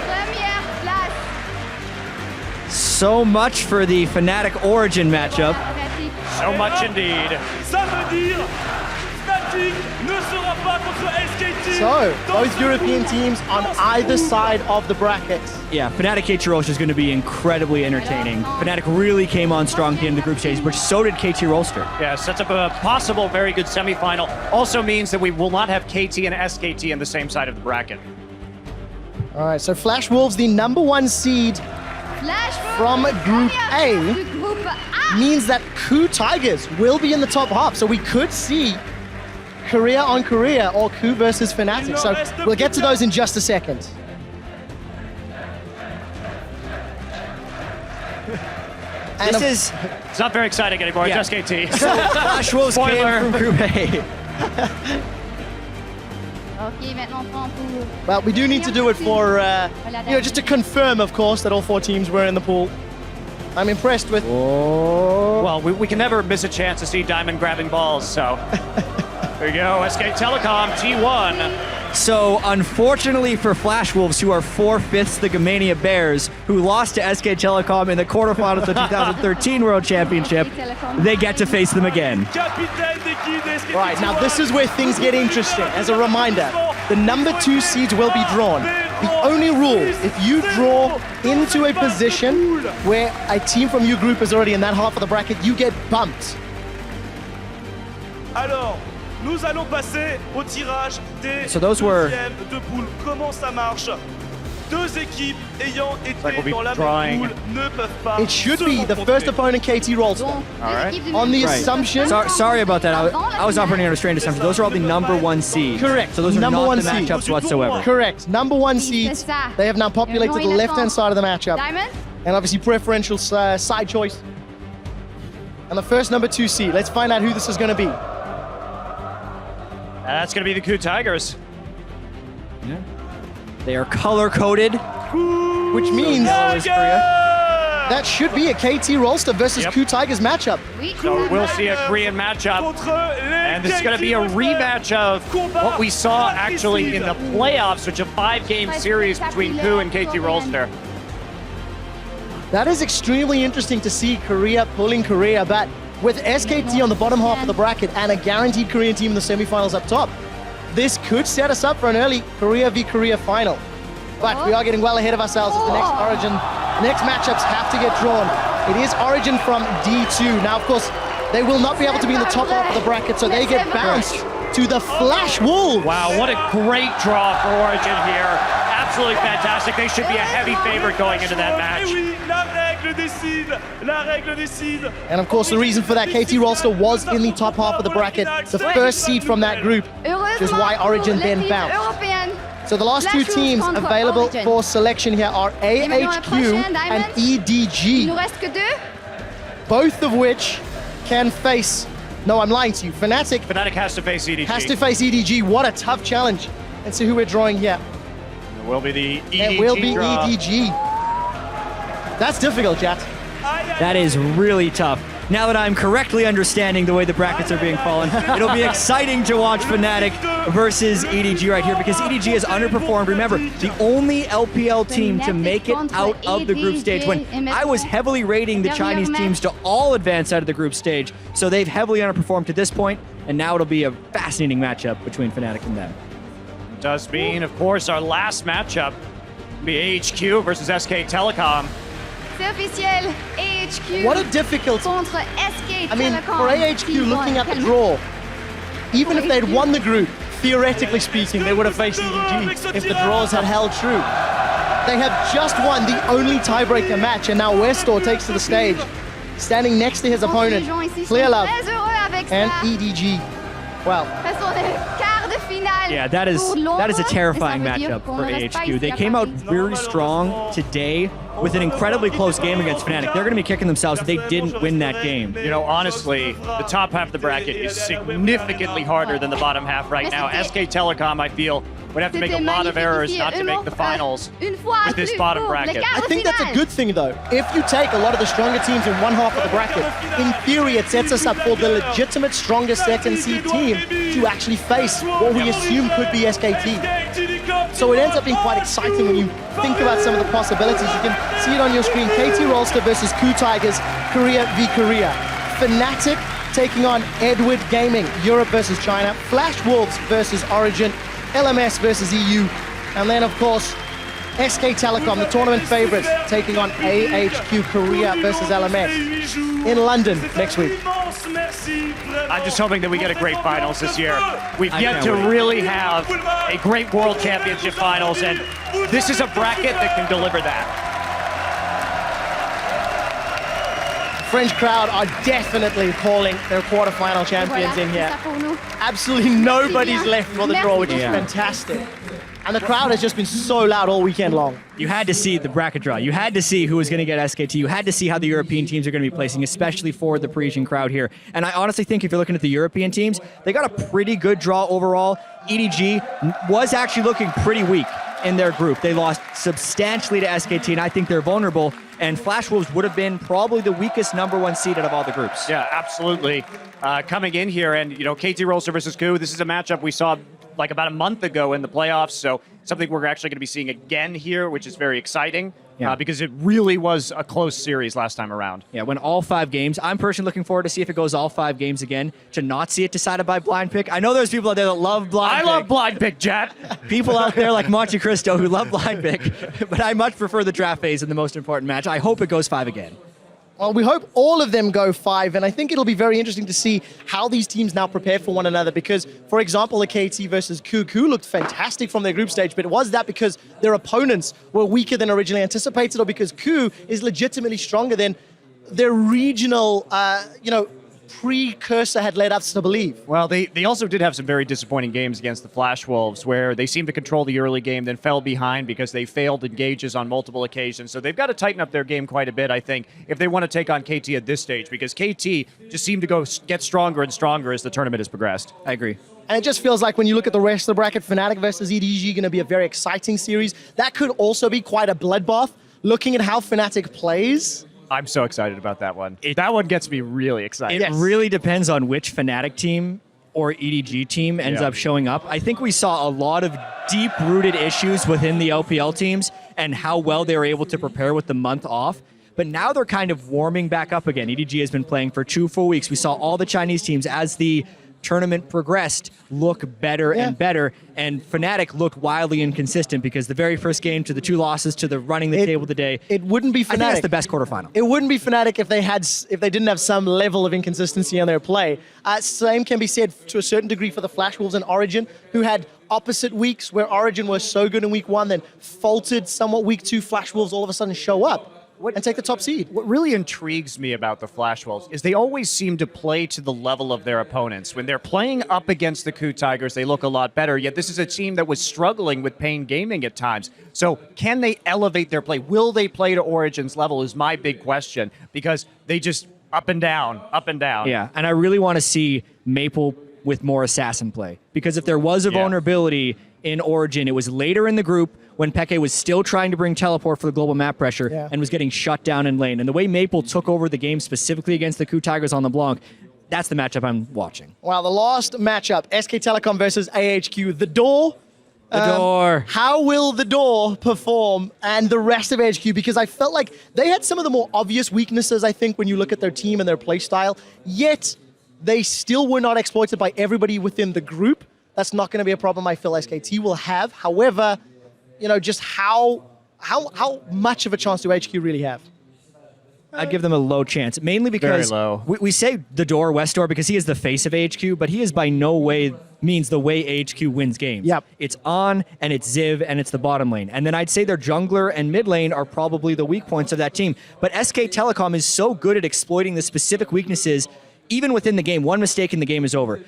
Première place. So much for the Fnatic Origin matchup. Pratique. So much indeed. Ça veut dire Fnatic ne sera pas contre SKT. So, dans both ce European groupe. teams on Dans ce either groupe. side of the bracket. Yeah, Fnatic KT Rolster is going to be incredibly entertaining. Fnatic really came on strong at the end of the group stage, but so did KT Rolster. Yeah, sets up a possible very good semifinal. Also means that we will not have KT and SKT on the same side of the bracket. All right, so Flash Wolves, the #1 seed Flash from Group A, du groupe A. means that KU Tigers will be in the top half. So we could see Korea on Korea or KU versus Fnatic. So we'll get to those in just a second. And It's not very exciting anymore. Yeah. It's SKT. Flash Wolves came from Group A. Ok, maintenant temps pour. well, we do need to do it for, just to confirm, of course, that all 4 teams were in the pool. I'm impressed with. Well, we can never miss a chance to see Diamond grabbing balls, so. There you go, SK Telecom, T1. So, unfortunately for Flash Wolves, who are 4/5 the Gamania Bears, who lost to SK Telecom in the quarterfinals of the 2013 World Championship, they get to face them again. Capitaine d'équipe de SKT. Right, now this is where things get interesting. As a reminder, the #2 seeds will be drawn. The only rule, if you draw into a position where a team from your group is already in that half of the bracket, you get bumped. Alors, nous allons passer au tirage des So those were- deuxièmes de poule. Comment ça marche? 2 équipes ayant like we'll été be dans la drawing- même poule ne peuvent pas It should se be the rencontrer. first opponent KT Rolster. Donc, All right. les équipes du On the même assumption- groupe. Sorry about that. Avant la I was finale. operating under a strange assumption. Those are all the #1 seeds. Correct. So those are Number not one the seed. matchups whatsoever. Correct. #1 Oui, seeds. c'est ça. They have now populated the left-hand side of the matchup. Diamond. And obviously preferential side choice. And the first #2 seed. Let's find out who this is going to be. That's going to be the KU Tigers. Yeah. They are color-coded. Which means Tigers! that should be a KT Rolster versus Yep. KU Tigers matchup. Oui. So we'll see a Korean matchup. Contre les And this is going to be a KT rematch of Combat what we saw actually in the fratricide. playoffs, which is a 5-game series between KU and KT Rolster. That is extremely interesting to see Korea pulling Korea, but with SKT on the bottom half of the bracket and a guaranteed Korean team in the semifinals up top, this could set us up for an early Korea v Korea final. But we are getting well ahead of ourselves as the next matchups have to get drawn. It is Origin from D2. Now, of course, they will not be able to be in the top half of the bracket, so they get bounced to the Flash Wolves. Wow, what a great draw for Origin here. Absolutely fantastic. They should be a heavy favorite going into that Et match. oui, la règle décide. La règle décide. And of course, the reason for that, KT Rolster was in the top half of the bracket, the first seed from that group, which is why Origin then bounced. Européenne. So the last 2 teams available for selection here are AHQ and Il EDG, nous reste que 2. both of which can face, no, I'm lying to you, Fnatic Fnatic has to face EDG. has to face EDG. What a tough challenge. Let's see who we're drawing here. It will be the EDG It will be draw. EDG. That's difficult, chat. That is really tough. Now that I'm correctly understanding the way the brackets are being fallen, it'll be exciting to watch Fnatic versus EDG right here because EDG has underperformed. Remember, the only LPL team to make it out of the group stage when I was heavily rating the Chinese teams to all advance out of the group stage. So they've heavily underperformed to this point, and now it'll be a fascinating matchup between Fnatic and them. Does mean, of course, our last matchup will be AHQ versus SK Telecom. C'est officiel. AHQ. What a difficult, Contre SK I mean, Telecom. for AHQ looking at the draw, even if they'd won the group, theoretically speaking, they would have faced EDG if the draws had held true. They have just won the only tiebreaker match, and now Westor takes to the stage. standing next to his opponent, Les gens ici sont Clear Love très heureux avec and ça. EDG. Well, Parce qu'on est quart de finale Yeah, that is pour Londres, a terrifying et ça veut dire matchup qu'on for ne reste pas AHQ. ici They à came out Paris. very strong today with an incredibly close game against Fnatic. They're going to be kicking themselves if they didn't win that game. You know, honestly, the top half of the bracket is significantly harder than the bottom half right now. SK Telecom, I feel, would have to make a lot of errors not to make the finals with this bottom bracket. I think that's a good thing, though. If you take a lot of the stronger teams in one half of the bracket, in theory, it sets us up for the legitimate strongest second seed team to actually face what we assume could be SKT. So it ends up being quite exciting when you think about some of the possibilities. You can see it on your screen. KT Rolster versus Ku Tigers, Korea v Korea. Fnatic taking on Edward Gaming, Europe versus China. Flash Wolves versus Origin. LMS versus EU. And then, of course, SK Telecom, the tournament favorites, taking on AHQ Korea versus LMS in London next week. I'm just hoping that we get a great finals this year. We've yet to really have a great World Championship finals, and this is a bracket that can deliver that. French crowd are definitely calling their quarterfinal champions in here. Absolutely nobody's left for the draw, which is fantastic. And the crowd has just been so loud all weekend long. You had to see the bracket draw. You had to see who was going to get SKT. You had to see how the European teams are going to be placing, especially for the Parisian crowd here. And I honestly think if you're looking at the European teams, they got a pretty good draw overall. EDG was actually looking pretty weak in their group. They lost substantially to SKT, and I think they're vulnerable. And Flash Wolves would have been probably the weakest #1 seed out of all the groups. Yeah, absolutely. Coming in here, and you know, KT Rolster versus Ku, this is a matchup we saw like about a month ago in the playoffs, so something we're actually going to be seeing again here, which is very exciting. Yeah. Because it really was a close series last time around. Yeah, when all 5 games. I'm personally looking forward to see if it goes all 5 games again, to not see it decided by blind pick. I know there's people out there that love blind pick. I love blind pick, Jet. People out there like Monte Cristo who love blind pick, but I much prefer the draft phase in the most important match. I hope it goes 5 again. Well, we hope all of them go 5, and I think it'll be very interesting to see how these teams now prepare for one another because, for example, the KT versus Ku looked fantastic from their group stage, but was that because their opponents were weaker than originally anticipated or because Ku is legitimately stronger than their regional, precursor had led us to believe? Well, they also did have some very disappointing games against the Flash Wolves where they seemed to control the early game, then fell behind because they failed engages on multiple occasions. So they've got to tighten up their game quite a bit, I think, if they want to take on KT at this stage, because KT just seemed to get stronger and stronger as the tournament has progressed. I agree. And it just feels like when you look at the rest of the bracket, Fnatic versus EDG going to be a very exciting series. That could also be quite a bloodbath. Looking at how Fnatic plays, I'm so excited about that one. That one gets me really excited. It really depends on which Fnatic team or EDG team ends up showing up. I think we saw a lot of deep-rooted issues within the LPL teams and how well they were able to prepare with the month off. But now they're kind of warming back up again. EDG has been playing for 2 full weeks. We saw all the Chinese teams, as the tournament progressed, look better and better, and Fnatic looked wildly inconsistent because the very first game to the 2 losses to the running the table today. It wouldn't be Fnatic. I think that's the best quarterfinal. It wouldn't be Fnatic if they didn't have some level of inconsistency in their play. Same can be said to a certain degree for the Flash Wolves and Origin, who had opposite weeks where Origin was so good in week 1, then faltered somewhat week 2. Flash Wolves all of a sudden show up and take the top seed. What really intrigues me about the Flash Wolves is they always seem to play to the level of their opponents. When they're playing up against the Ku Tigers, they look a lot better, yet this is a team that was struggling with Pain Gaming at times. So can they elevate their play? Will they play to Origin's level is my big question, because they just up and down, up and down. Yeah, and I really want to see Maple with more assassin play, because if there was a vulnerability in Origin, it was later in the group when Peke was still trying to bring teleport for the global map pressure and was getting shut down in lane. And the way Maple took over the game specifically against the Ku Tigers on the Blanc, that's the matchup I'm watching. Well, the last matchup, SK Telecom versus AHQ. The Door. How will the Door perform and the rest of AHQ? Because I felt like they had some of the more obvious weaknesses, I think, when you look at their team and their play style, yet they still were not exploited by everybody within the group. That's not going to be a problem I feel SKT will have. However, just how much of a chance do HQ really have? I'd give them a low chance, mainly because Very low. we say the door, West door, because he is the face of AHQ, but he is by no way means the way AHQ wins games. Yep. It's on, and it's Ziv, and it's the bottom lane. And then I'd say their jungler and mid lane are probably the weak points of that team. But SK Telecom is so good at exploiting the specific weaknesses, even within the game. One mistake and the game is over.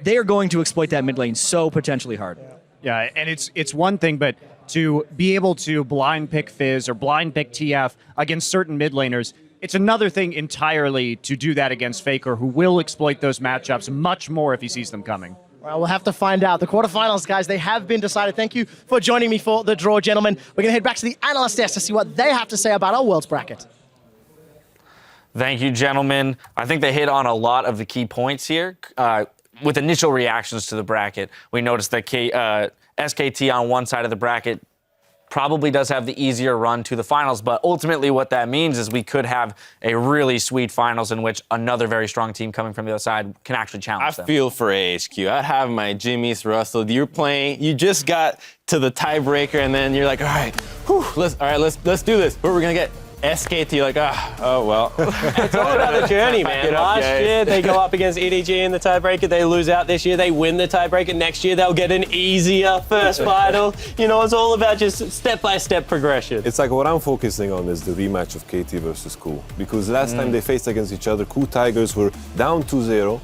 They are going to exploit that mid lane so potentially hard. Yeah, and it's one thing, but to be able to blind pick Fizz or blind pick TF against certain mid laners, it's another thing entirely to do that against Faker, who will exploit those matchups much more if he sees them coming. Well, we'll have to find out. The quarterfinals, guys, they have been decided. Thank you for joining me for the draw, gentlemen. We're going to head back to the analyst desk to see what they have to say about our Worlds bracket. Thank you, gentlemen. I think they hit on a lot of the key points here. With initial reactions to the bracket, we noticed that SKT on one side of the bracket probably does have the easier run to the finals, but ultimately what that means is we could have a really sweet finals in which another very strong team coming from the other side can actually challenge them. I feel for AHQ. I'd have my Jimmy's Russell. You're playing, you just got to the tiebreaker, and then you're like, all right, let's do this. What are we gonna get? SKT, like, oh well. It's all about the journey, man. Last year, they go up against EDG in the tiebreaker. They lose out. This year, they win the tiebreaker. Next year, they'll get an easier first final. You know, it's all about just step-by-step progression. It's like what I'm focusing on is the rematch of KT versus Cool. Because last time they faced against each other, Cool Tigers were down 2-0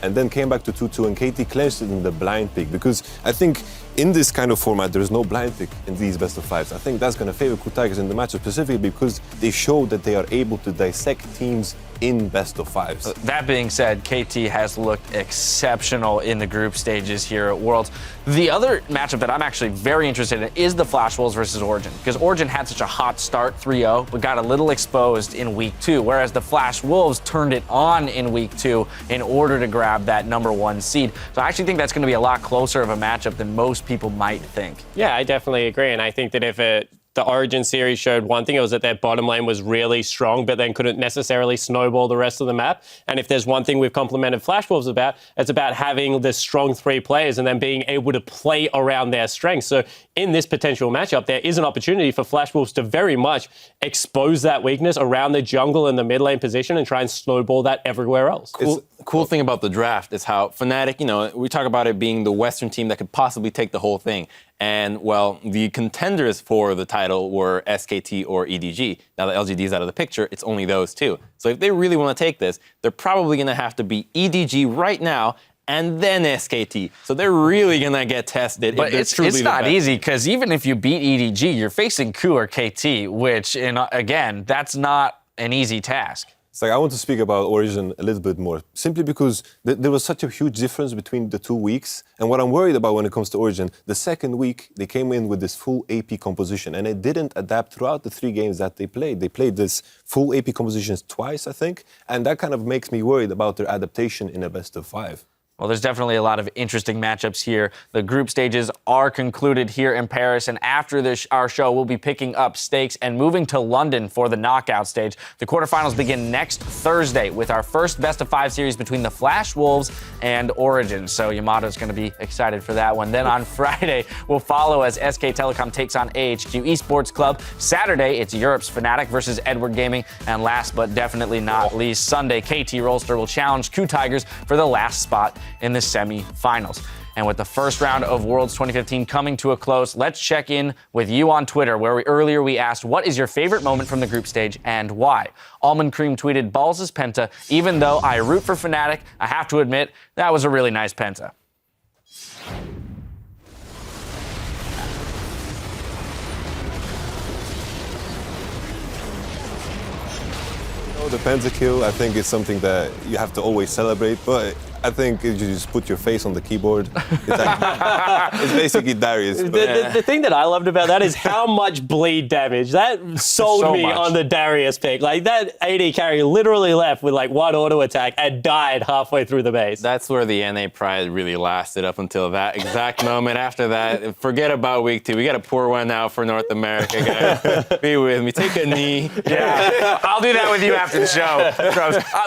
and then came back to 2-2, and KT clinched it in the blind pick. Because I think in this kind of format, there's no blind pick in these best of fives. I think that's going to favor Cool Tigers in the match, specifically because they showed that they are able to dissect teams in best of fives. That being said, KT has looked exceptional in the group stages here at Worlds. The other matchup that I'm actually very interested in is the Flash Wolves versus Origin, because Origin had such a hot start 3-0, but got a little exposed in week 2, whereas the Flash Wolves turned it on in week 2 in order to grab that #1 seed. So I actually think that's going to be a lot closer of a matchup than most people might think. Yeah, I definitely agree. And I think that if the Origin series showed one thing, it was that their bottom lane was really strong, but then couldn't necessarily snowball the rest of the map. And if there's one thing we've complimented Flash Wolves about, it's about having the strong 3 players and then being able to play around their strengths. So in this potential matchup, there is an opportunity for Flash Wolves to very much expose that weakness around the jungle and the mid lane position and try and snowball that everywhere else. Cool thing about the draft is how Fnatic, you know, we talk about it being the Western team that could possibly take the whole thing. And, well, the contenders for the title were SKT or EDG. Now that LGD is out of the picture, it's only those two. So if they really want to take this, they're probably going to have to beat EDG right now and then SKT. So they're really going to get tested. But it's not easy, because even if you beat EDG, you're facing KU or KT, which, again, that's not an easy task. It's like I want to speak about Origin a little bit more, simply because there was such a huge difference between the 2 weeks. And what I'm worried about when it comes to Origin, the second week, they came in with this full AP composition, and it didn't adapt throughout the 3 games that they played. They played this full AP compositions twice, I think, and that kind of makes me worried about their adaptation in a best of 5. Well, there's definitely a lot of interesting matchups here. The group stages are concluded here in Paris, and after our show, we'll be picking up stakes and moving to London for the knockout stage. The quarterfinals begin next Thursday with our first best-of-5 series between the Flash Wolves and Origin. So Yamato's going to be excited for that one. Then on Friday, we'll follow as SK Telecom takes on AHQ Esports Club. Saturday, it's Europe's Fnatic versus Edward Gaming. And last but definitely not least, Sunday, KT Rolster will challenge KU Tigers for the last spot in the semi-finals. And with the first round of Worlds 2015 coming to a close, let's check in with you on Twitter, where earlier we asked, what is your favorite moment from the group stage and why? Almond Cream tweeted, balls is Penta. Even though I root for Fnatic, I have to admit, that was a really nice Penta. The pentakill, I think, is something that you have to always celebrate, but I think if you just put your face on the keyboard, it's basically Darius. The thing that I loved about that is how much bleed damage. That sold me on the Darius pick. Like, that AD carry literally left with like 1 auto attack and died halfway through the base. That's where the NA pride really lasted up until that exact moment. After that, forget about week 2. We got to pour one out for North America, guys. Be with me. Take a knee. Yeah, I'll do that with you after the show.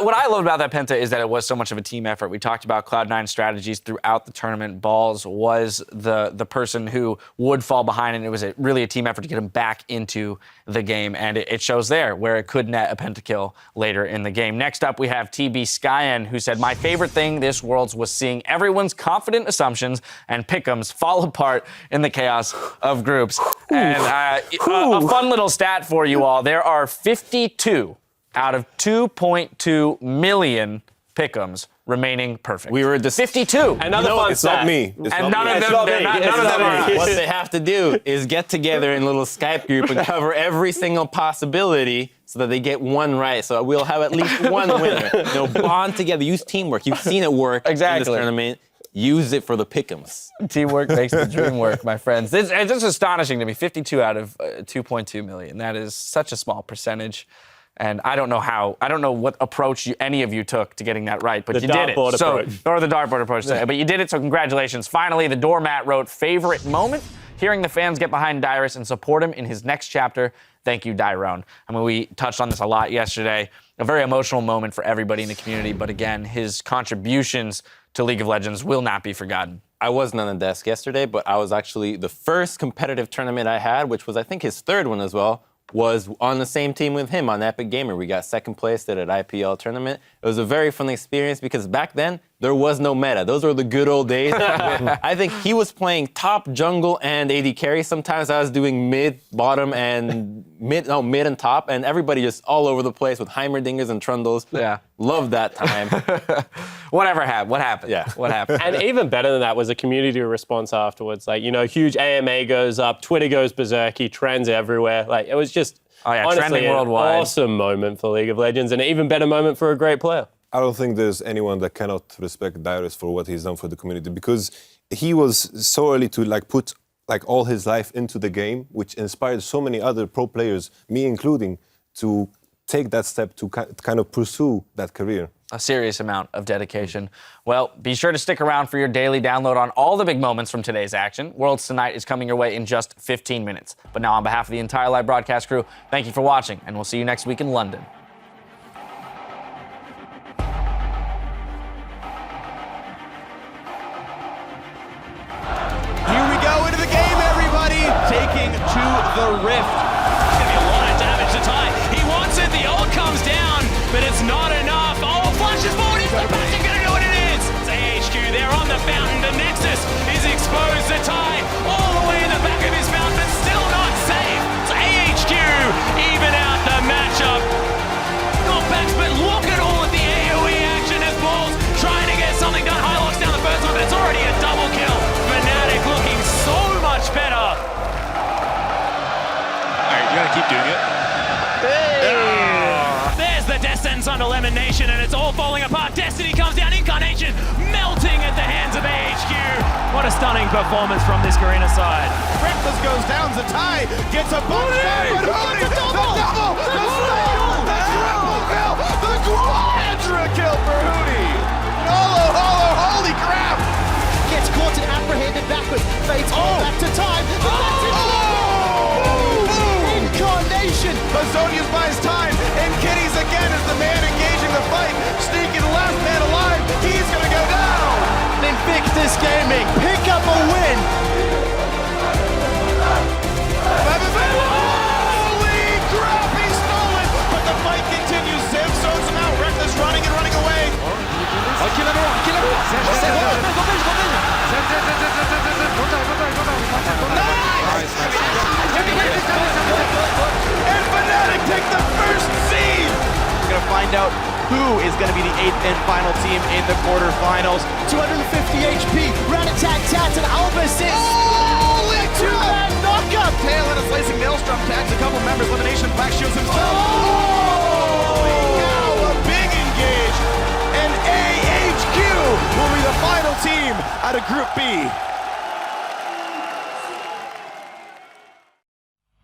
What I loved about that Penta is that it was so much of a team effort. We talked about Cloud9's strategies throughout the tournament. Balls was the person who would fall behind, and it was really a team effort to get him back into the game, and it shows there where it could net a pentakill later in the game. Next up, we have TB Skyen, who said, my favorite thing this Worlds was seeing everyone's confident assumptions and pick'ems fall apart in the chaos of groups. And a fun little stat for you all. There are 52 out of 2.2 million pick'ems remaining perfect. We were just 52. Another fun It's stat. not me. It's And not none me. of them, none of them are. What they have to do is get together in a little Skype group and cover every single possibility so that they get one right. So we'll have at least one winner. They'll bond together, use teamwork. You've seen it work in this Exactly. tournament. Use it for the pick'ems. Teamwork makes the dream work, my friends. This is astonishing to me. 52 out of 2.2 million. That is such a small percentage. And I don't know what approach any of you took to getting that right, but you did it. Or the dartboard approach. But you did it, so congratulations. Finally, the doormat wrote, favorite moment? Hearing the fans get behind Dyrus and support him in his next chapter. Thank you, Dyrone. I mean, we touched on this a lot yesterday. A very emotional moment for everybody in the community, but again, his contributions to League of Legends will not be forgotten. I wasn't on the desk yesterday, but I was actually the first competitive tournament I had, which was I think his third one as well, was on the same team with him on Epic Gamer. We got second place at an IPL tournament. It was a very fun experience because back then, there was no meta. Those were the good old days. I think he was playing top jungle and AD carry. Sometimes I was doing mid, bottom, and mid and top, and everybody just all over the place with Heimerdingers and Trundles. Yeah. Loved that time. Whatever happened? What happened? Yeah. What happened? And even better than that was a community response afterwards. Like, huge AMA goes up, Twitter goes berserky, trends everywhere. Like, it was just honestly trending an worldwide. awesome moment for League of Legends, and an even better moment for a great player. I don't think there's anyone that cannot respect Dyrus for what he's done for the community, because he was so early to put all his life into the game, which inspired so many other pro players, me including, to take that step to kind of pursue that career. A serious amount of dedication. Well, be sure to stick around for your daily download on all the big moments from today's action. Worlds Tonight is coming your way in just 15 minutes. But now, on behalf of the entire live broadcast crew, thank you for watching, and we'll see you next week in London. Here we go into the game, everybody. Taking to the rift. It's going to be a lot of damage to Ty. He wants it. The ult comes down, but it's not enough. Oh, flashes forward. Is the Bastion going to do what it is? It's AHQ. They're on the fountain. The Nexus is exposed to Ty all the way in the back of his mountain, but still not safe. It's AHQ even out the matchup. Not backs, but look at all of the AoE action as Balls trying to get something done. High locks down the first one, but it's already a double kill. Fnatic looking so much better. All right, you gotta keep doing it. There's the Death Sentence on Lemon Nation, and it's all falling apart. Destiny comes down, Incarnation melting at the hands of AHQ. What a stunning performance from this Garena side. Breakfast goes down. Zatai gets a bunch back, but Hoodie, the double, the steal, the triple kill, the quadra kill for Hoodie. Holy crap! Gets caught and apprehended backwards. Fades back to time. But that's it. Incarnation! Bazonius buys time, and Kitty's again is the man engaging the fight. Sneaking last man alive, he's gonna go down! Invictus Gaming pick up a win. Holy crap, he stole it! But the fight continues. Zim zones him out. Reckless running and running away. And Fnatic take the first seed! We're gonna find out who is gonna be the 8th and final team in the quarterfinals. 250 HP. Rat-a-tat tats and Albus is Holy two-man knockup. Tail and a slicing maelstrom tags a couple members. Elimination Black shields himself. Holy cow, a big engage. And AHQ will be the final team out of Group B.